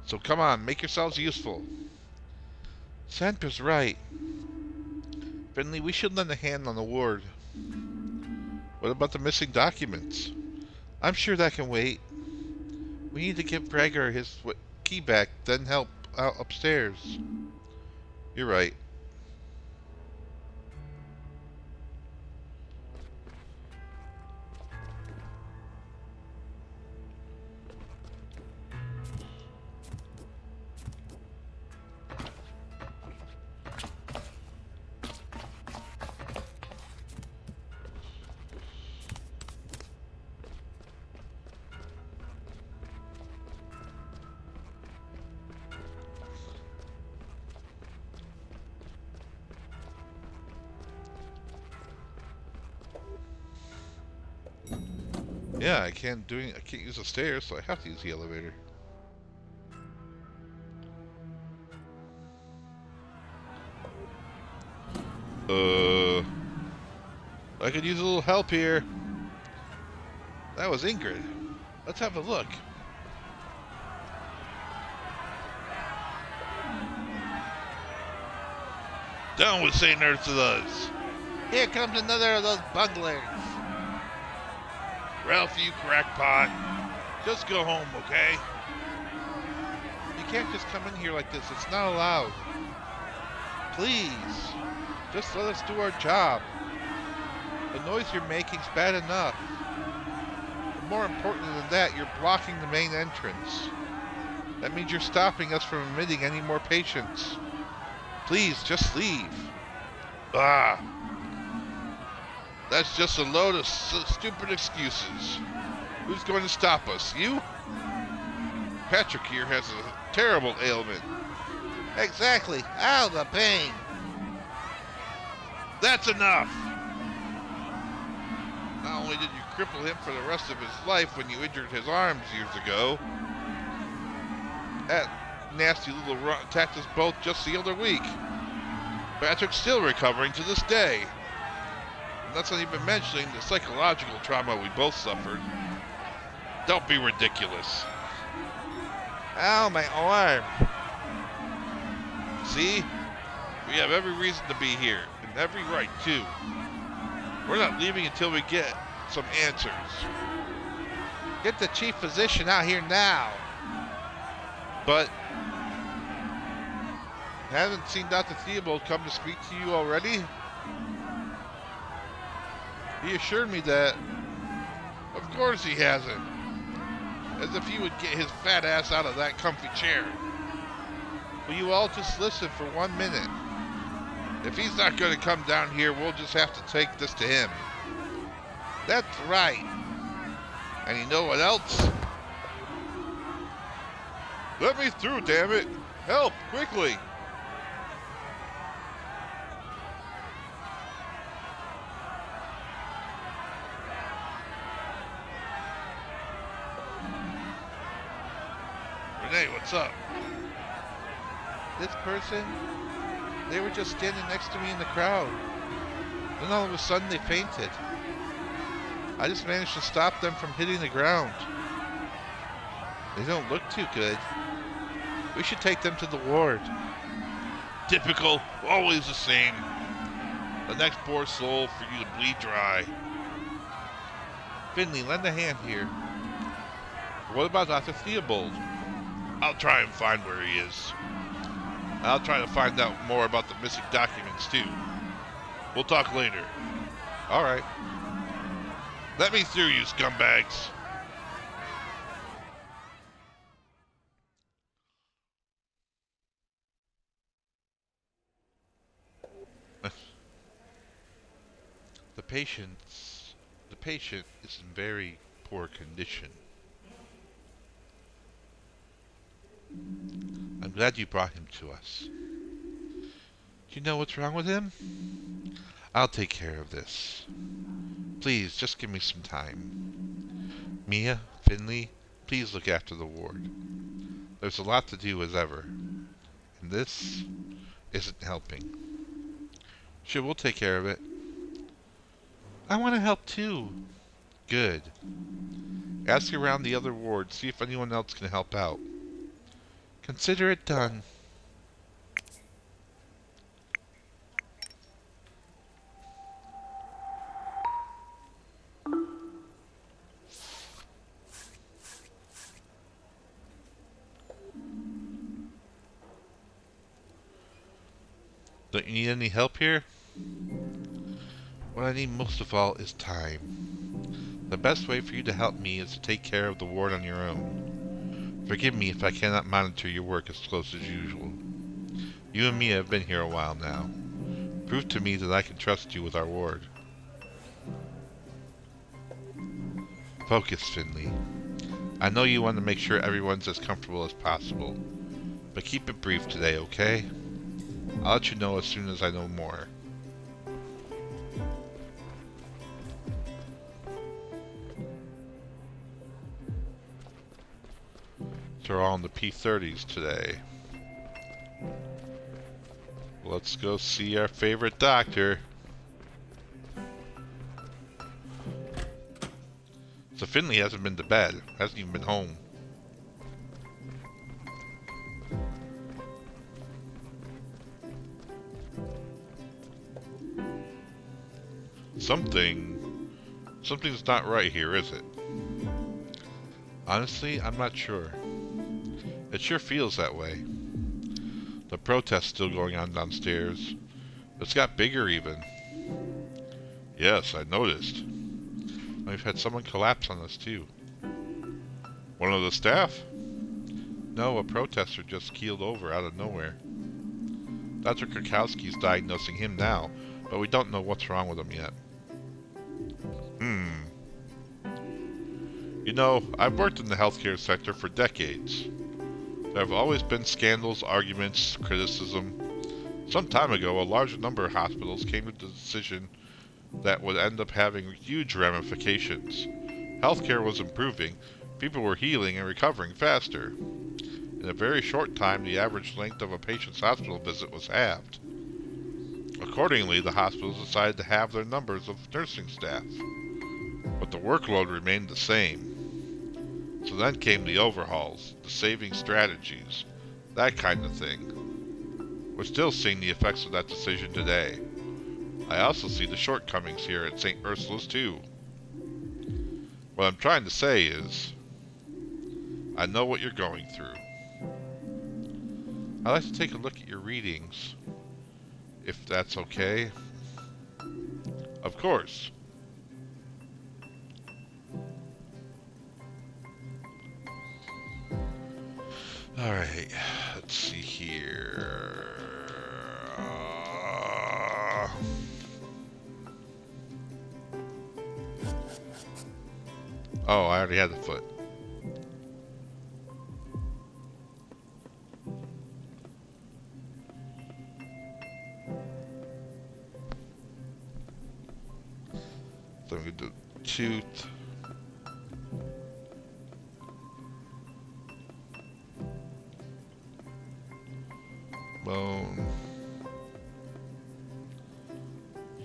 So come on, make yourselves useful. Sandra's right. Finley, we should lend a hand on the ward. What about the missing documents? I'm sure that can wait. We need to give Gregor his key back, then help out upstairs. You're right. Yeah, I can't use the stairs, so I have to use the elevator. I could use a little help here. That was Ingrid. Let's have a look. Down with St. Ursula's. Here comes another of those bunglers. Ralph, you crackpot. Just go home, okay? You can't just come in here like this. It's not allowed. Please. Just let us do our job. The noise you're making's bad enough. But more important than that, you're blocking the main entrance. That means you're stopping us from admitting any more patients. Please, just leave. Ah. That's just a load of stupid excuses. Who's going to stop us? You? Patrick here has a terrible ailment. Exactly. Ow, the pain. That's enough. Not only did you cripple him for the rest of his life when you injured his arms years ago, that nasty little runt attacked us both just the other week. Patrick's still recovering to this day. That's not even mentioning the psychological trauma we both suffered. Don't be ridiculous. Ow, my arm. See? We have every reason to be here, and every right, too. We're not leaving until we get some answers. Get the chief physician out here now. But haven't seen Dr. Theobald come to speak to you already? He assured me that. Of course he hasn't. As if he would get his fat ass out of that comfy chair. Will you all just listen for 1 minute? If he's not going to come down here, we'll just have to take this to him. That's right. And you know what else? Let me through, damn it! Help, quickly! Renee, what's up? This person, they were just standing next to me in the crowd. Then all of a sudden they fainted. I just managed to stop them from hitting the ground. They don't look too good. We should take them to the ward. Typical, always the same. The next poor soul for you to bleed dry. Finley, lend a hand here. What about Dr. Theobald? I'll try and find where he is. I'll try to find out more about the missing documents, too. We'll talk later. All right. Let me through, you scumbags. The patient is in very poor condition. I'm glad you brought him to us. Do you know what's wrong with him? I'll take care of this. Please, just give me some time. Mia, Finley, please look after the ward. There's a lot to do as ever, and this isn't helping. Sure, we'll take care of it. I want to help too. Good. Ask around the other wards, see if anyone else can help out. Consider it done. Don't you need any help here? What I need most of all is time. The best way for you to help me is to take care of the ward on your own. Forgive me if I cannot monitor your work as close as usual. You and Mia have been here a while now. Prove to me that I can trust you with our ward. Focus, Finley. I know you want to make sure everyone's as comfortable as possible, but keep it brief today, okay? I'll let you know as soon as I know more. They're all in the P-30s today. Let's go see our favorite doctor. So Finley hasn't been to bed. Hasn't even been home. Something's not right here, is it? Honestly, I'm not sure. It sure feels that way. The protest's still going on downstairs. It's got bigger even. Yes, I noticed. We've had someone collapse on us too. One of the staff? No, a protester just keeled over out of nowhere. Dr. Krakowski's diagnosing him now, but we don't know what's wrong with him yet. You know, I've worked in the healthcare sector for decades. There have always been scandals, arguments, criticism. Some time ago, a large number of hospitals came to the decision that would end up having huge ramifications. Healthcare was improving, people were healing and recovering faster. In a very short time, the average length of a patient's hospital visit was halved. Accordingly, the hospitals decided to halve their numbers of nursing staff. But the workload remained the same. So then came the overhauls, the saving strategies, that kind of thing. We're still seeing the effects of that decision today. I also see the shortcomings here at St. Ursula's too. What I'm trying to say is, I know what you're going through. I'd like to take a look at your readings, if that's okay. Of course. Alright, let's see here. Oh, I already had the foot. Then we do tooth. Bone.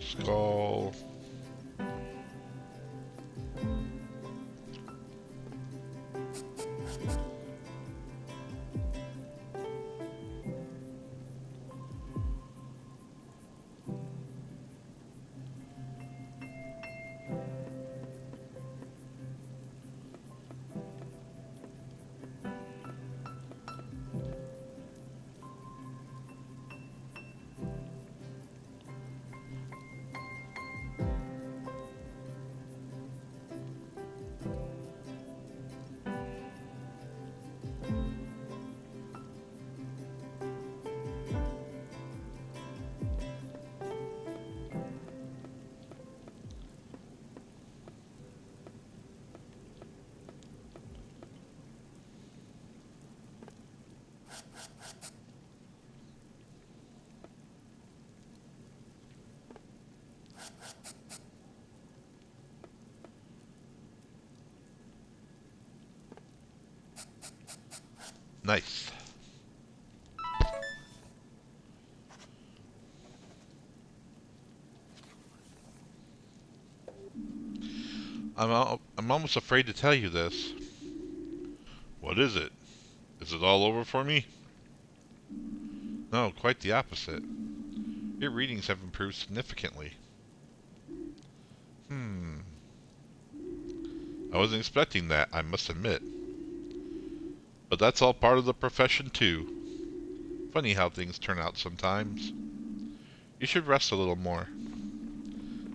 Skull. Nice. I'm almost afraid to tell you this. What is it? Is it all over for me? No, quite the opposite. Your readings have improved significantly. I wasn't expecting that, I must admit. But that's all part of the profession too. Funny how things turn out sometimes. You should rest a little more.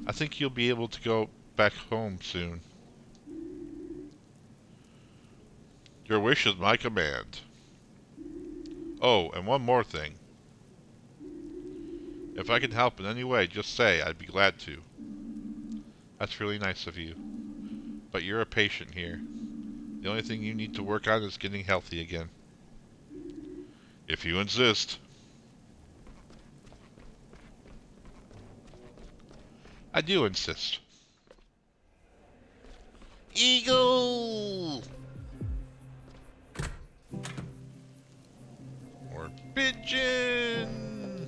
I think you'll be able to go back home soon. Your wish is my command. Oh, and one more thing. If I can help in any way, just say. I'd be glad to. That's really nice of you. But you're a patient here. The only thing you need to work on is getting healthy again. If you insist. I do insist. Eagle! Or pigeon!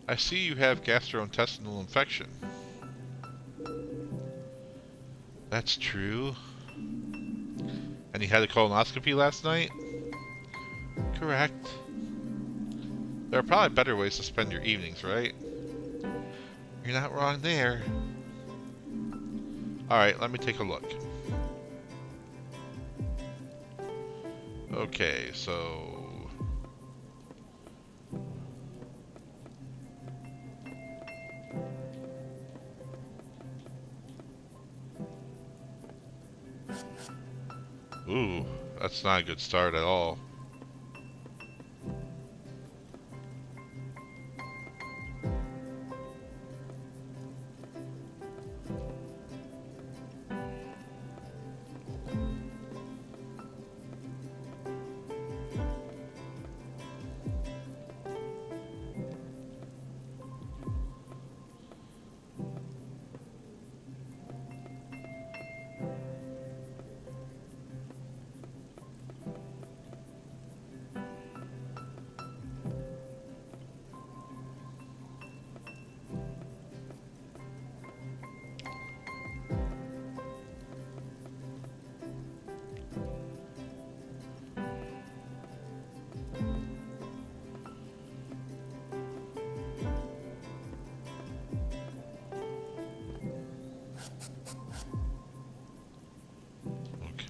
I see you have gastrointestinal infection. That's true. And you had a colonoscopy last night? Correct. There are probably better ways to spend your evenings, right? You're not wrong there. Alright, let me take a look. Okay, so... Ooh, that's not a good start at all.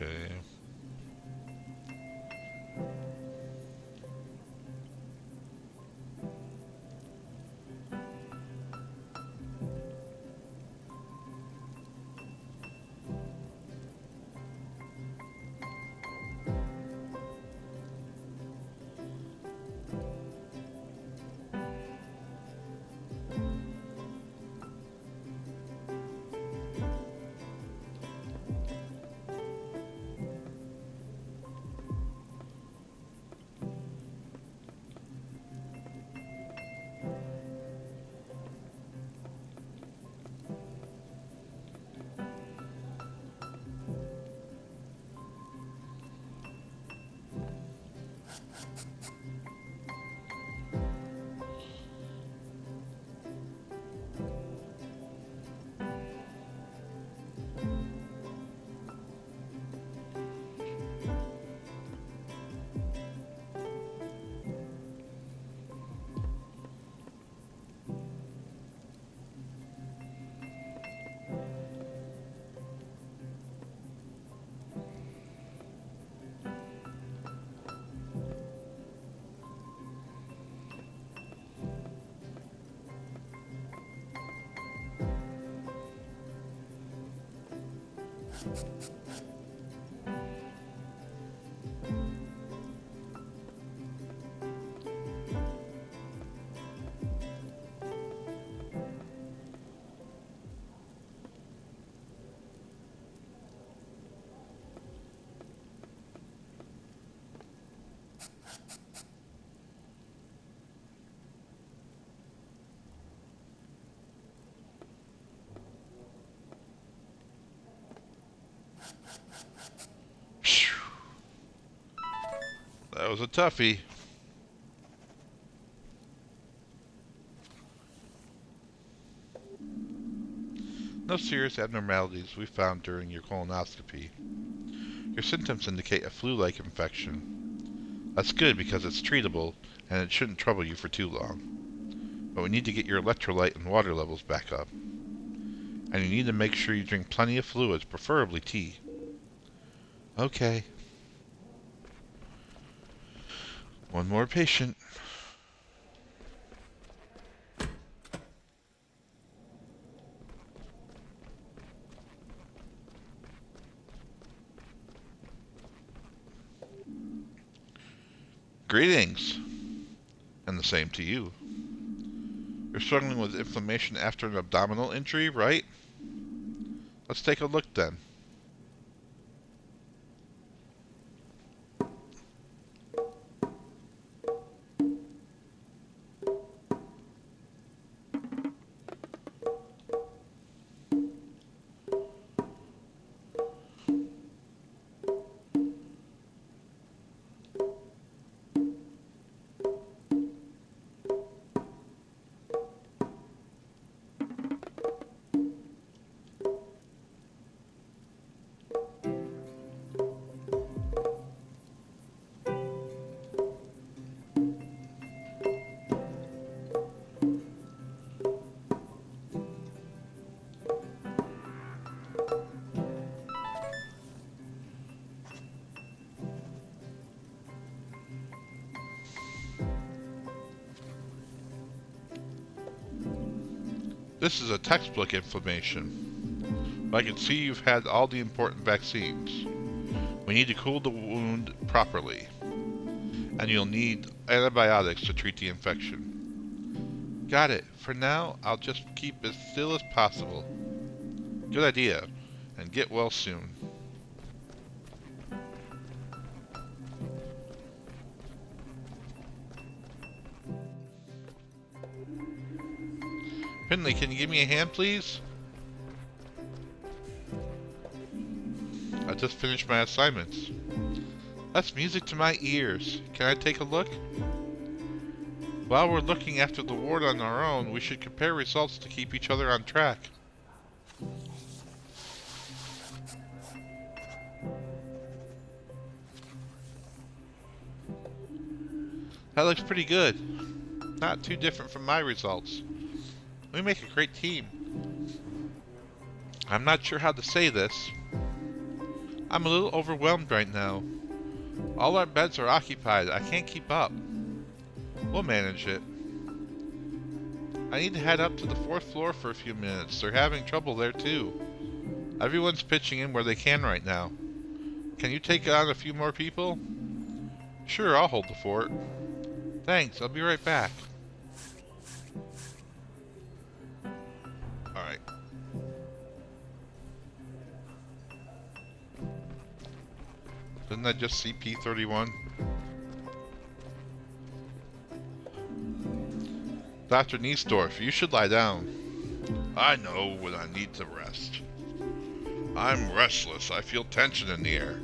Okay. Phew. That was a toughie. No serious abnormalities we found during your colonoscopy. Your symptoms indicate a flu-like infection. That's good because it's treatable and it shouldn't trouble you for too long. But we need to get your electrolyte and water levels back up. And you need to make sure you drink plenty of fluids, preferably tea. Okay. One more patient. Greetings. And the same to you. You're struggling with inflammation after an abdominal injury, right? Let's take a look then. This is a textbook inflammation. But I can see you've had all the important vaccines. We need to cool the wound properly. And you'll need antibiotics to treat the infection. Got it. For now, I'll just keep as still as possible. Good idea. And get well soon. Finley, can you give me a hand, please? I just finished my assignments. That's music to my ears. Can I take a look? While we're looking after the ward on our own, we should compare results to keep each other on track. That looks pretty good. Not too different from my results. We make a great team. I'm not sure how to say this. I'm a little overwhelmed right now. All our beds are occupied. I can't keep up. We'll manage it. I need to head up to the 4th floor for a few minutes. They're having trouble there too. Everyone's pitching in where they can right now. Can you take on a few more people? Sure, I'll hold the fort. Thanks, I'll be right back. Alright. Didn't I just see P31? Dr. Niesdorf, you should lie down. I know when I need to rest. I'm restless. I feel tension in the air.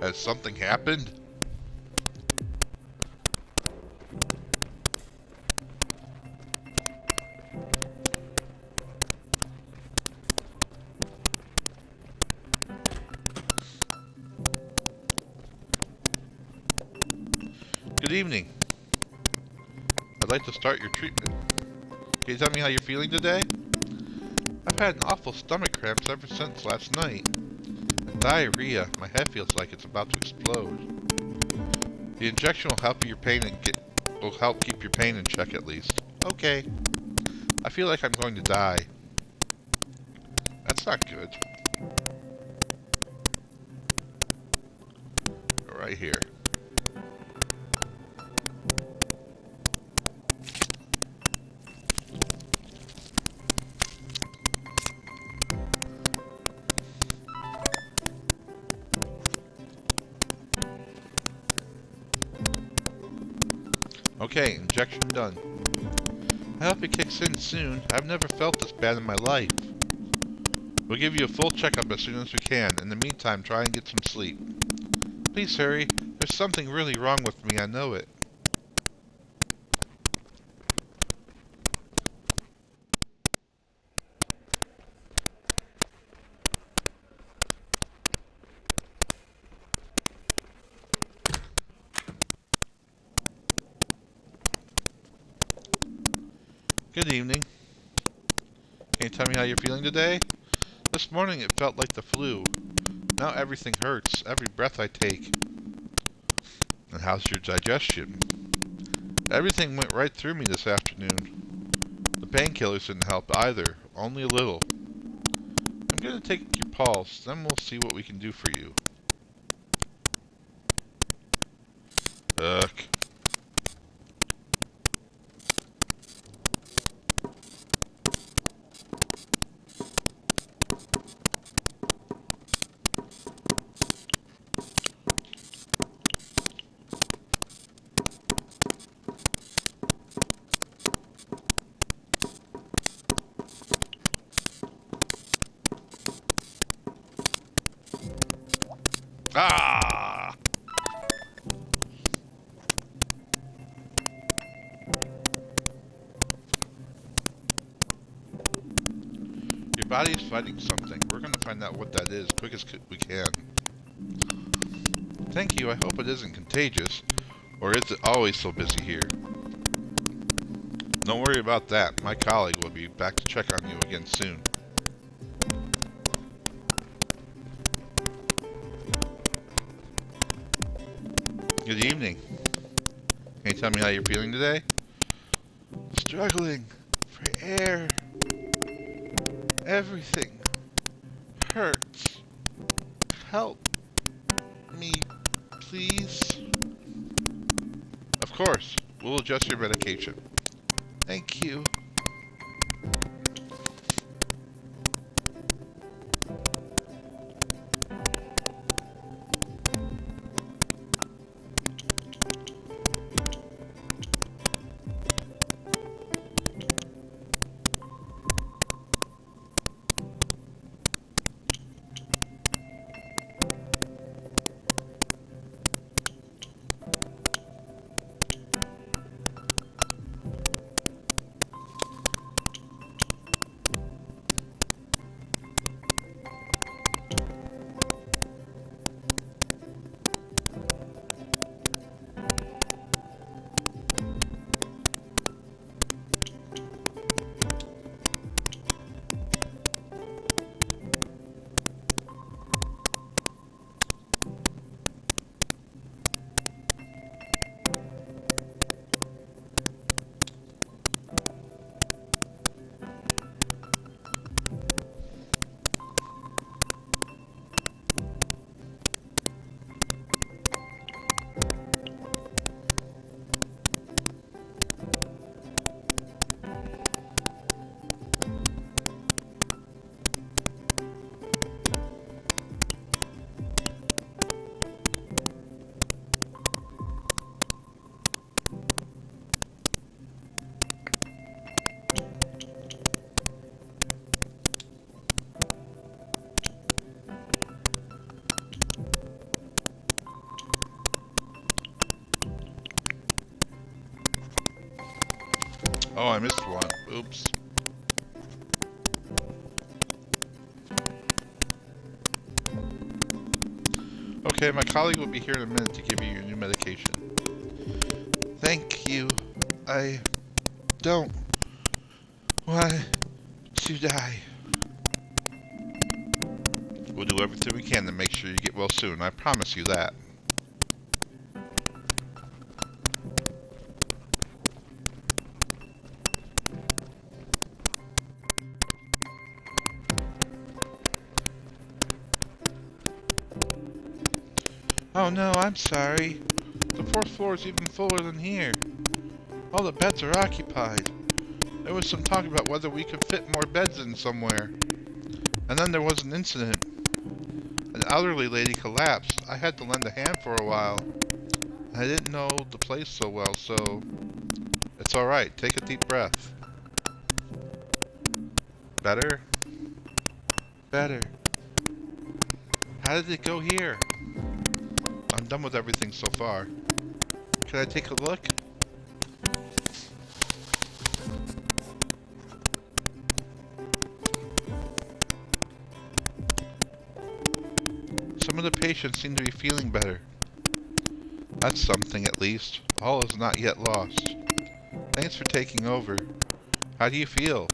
Has something happened? Good evening. I'd like to start your treatment. Can you tell me how you're feeling today? I've had an awful stomach cramps ever since last night. And diarrhea. My head feels like it's about to explode. The injection will help keep your pain in check at least. Okay. I feel like I'm going to die. That's not good. right here. Okay, injection done. I hope it kicks in soon. I've never felt this bad in my life. We'll give you a full checkup as soon as we can. In the meantime, try and get some sleep. Please hurry. There's something really wrong with me, I know it. Good evening. Can you tell me how you're feeling today? This morning it felt like the flu. Now everything hurts, every breath I take. And how's your digestion? Everything went right through me this afternoon. The painkillers didn't help either, only a little. I'm going to take your pulse, then we'll see what we can do for you. Ugh. Ah! Your body's fighting something. We're going to find out what that is quick as we can. Thank you. I hope it isn't contagious. Or is it always so busy here? Don't worry about that. My colleague will be back to check on you again soon. Good evening. Can you tell me how you're feeling today? Struggling for air. Everything hurts. Help me, please. Of course. We'll adjust your medication. Thank you. Oh, I missed one. Oops. Okay, my colleague will be here in a minute to give you your new medication. Thank you. I don't want to die. We'll do everything we can to make sure you get well soon. I promise you that. Oh no, I'm sorry. The fourth floor is even fuller than here. All the beds are occupied. There was some talk about whether we could fit more beds in somewhere. And then there was an incident. An elderly lady collapsed. I had to lend a hand for a while. I didn't know the place so well, so it's alright. Take a deep breath. Better? Better. How did it go here? I'm done with everything so far. Can I take a look? Some of the patients seem to be feeling better. That's something, at least. All is not yet lost. Thanks for taking over. How do you feel?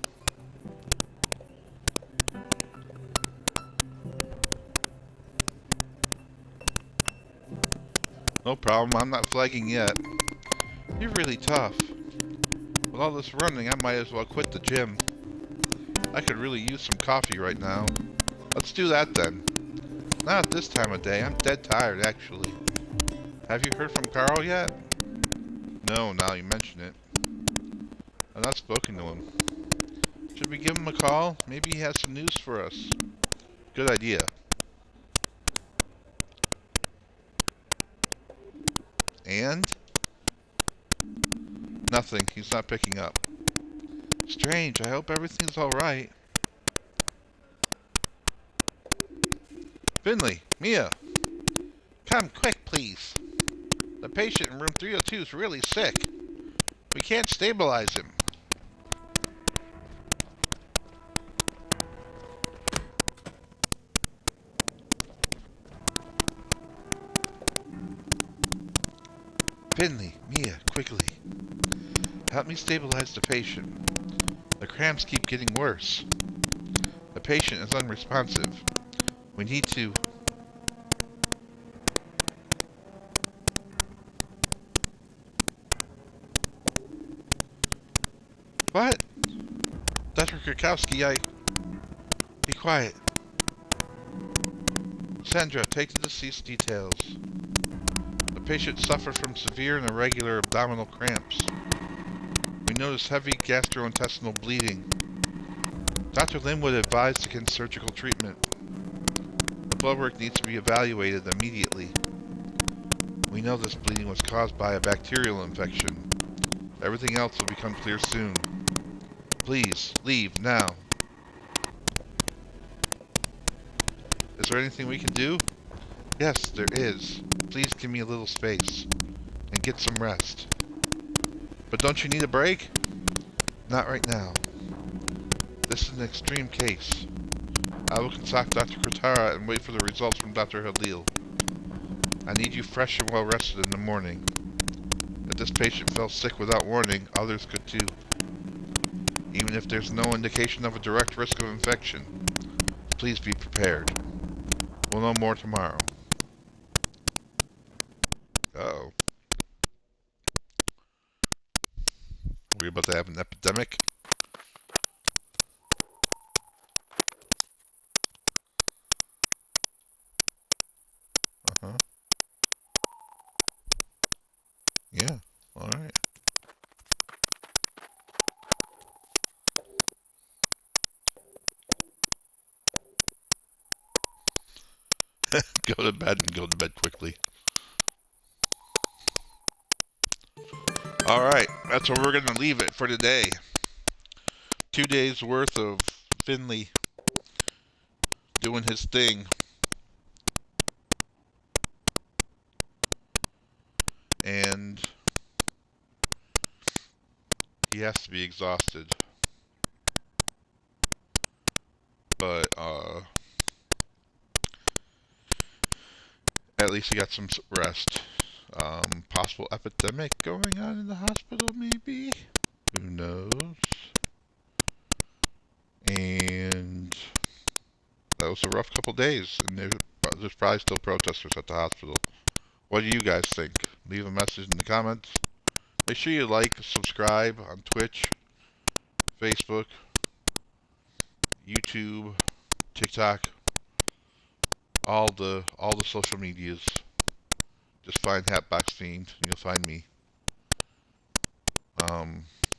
No problem, I'm not flagging yet. You're really tough. With all this running, I might as well quit the gym. I could really use some coffee right now. Let's do that then. Not at this time of day, I'm dead tired actually. Have you heard from Carl yet? No, now you mention it. I've not spoken to him. Should we give him a call? Maybe he has some news for us. Good idea. And? Nothing, he's not picking up. Strange, I hope everything's alright. Finley, Mia, come quick please. The patient in room 302 is really sick. We can't stabilize him. Finley, Mia, quickly. Help me stabilize the patient. The cramps keep getting worse. The patient is unresponsive. We need to... What? Dr. Krakowski, Be quiet. Sandra, take the deceased details. The patient suffered from severe and irregular abdominal cramps. We noticed heavy gastrointestinal bleeding. Dr. Linwood advised against surgical treatment. The blood work needs to be evaluated immediately. We know this bleeding was caused by a bacterial infection. Everything else will become clear soon. Please, leave now. Is there anything we can do? Yes, there is. Please give me a little space and get some rest. But don't you need a break? Not right now. This is an extreme case. I will consult Dr. Kratara and wait for the results from Dr. Halil. I need you fresh and well rested in the morning. If this patient fell sick without warning, others could too. Even if there's no indication of a direct risk of infection, please be prepared. We'll know more tomorrow. Uh-oh. Are we about to have an epidemic? Uh-huh. Yeah. Alright. Go to bed and go to bed quickly. Alright, that's where we're gonna leave it for today. 2 days worth of Finley doing his thing. And he has to be exhausted. But, at least he got some rest. Possible epidemic going on in the hospital, maybe? Who knows? And that was a rough couple days, and there's probably still protesters at the hospital. What do you guys think? Leave a message in the comments. Make sure you like, subscribe on Twitch, Facebook, YouTube, TikTok, all the social medias. Just find Hatbox Themed, and you'll find me.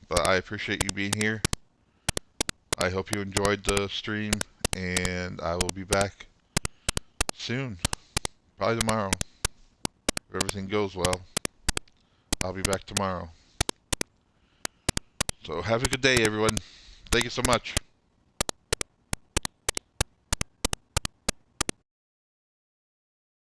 But I appreciate you being here. I hope you enjoyed the stream, and I will be back soon. Probably tomorrow. If everything goes well, I'll be back tomorrow. So have a good day, everyone. Thank you so much.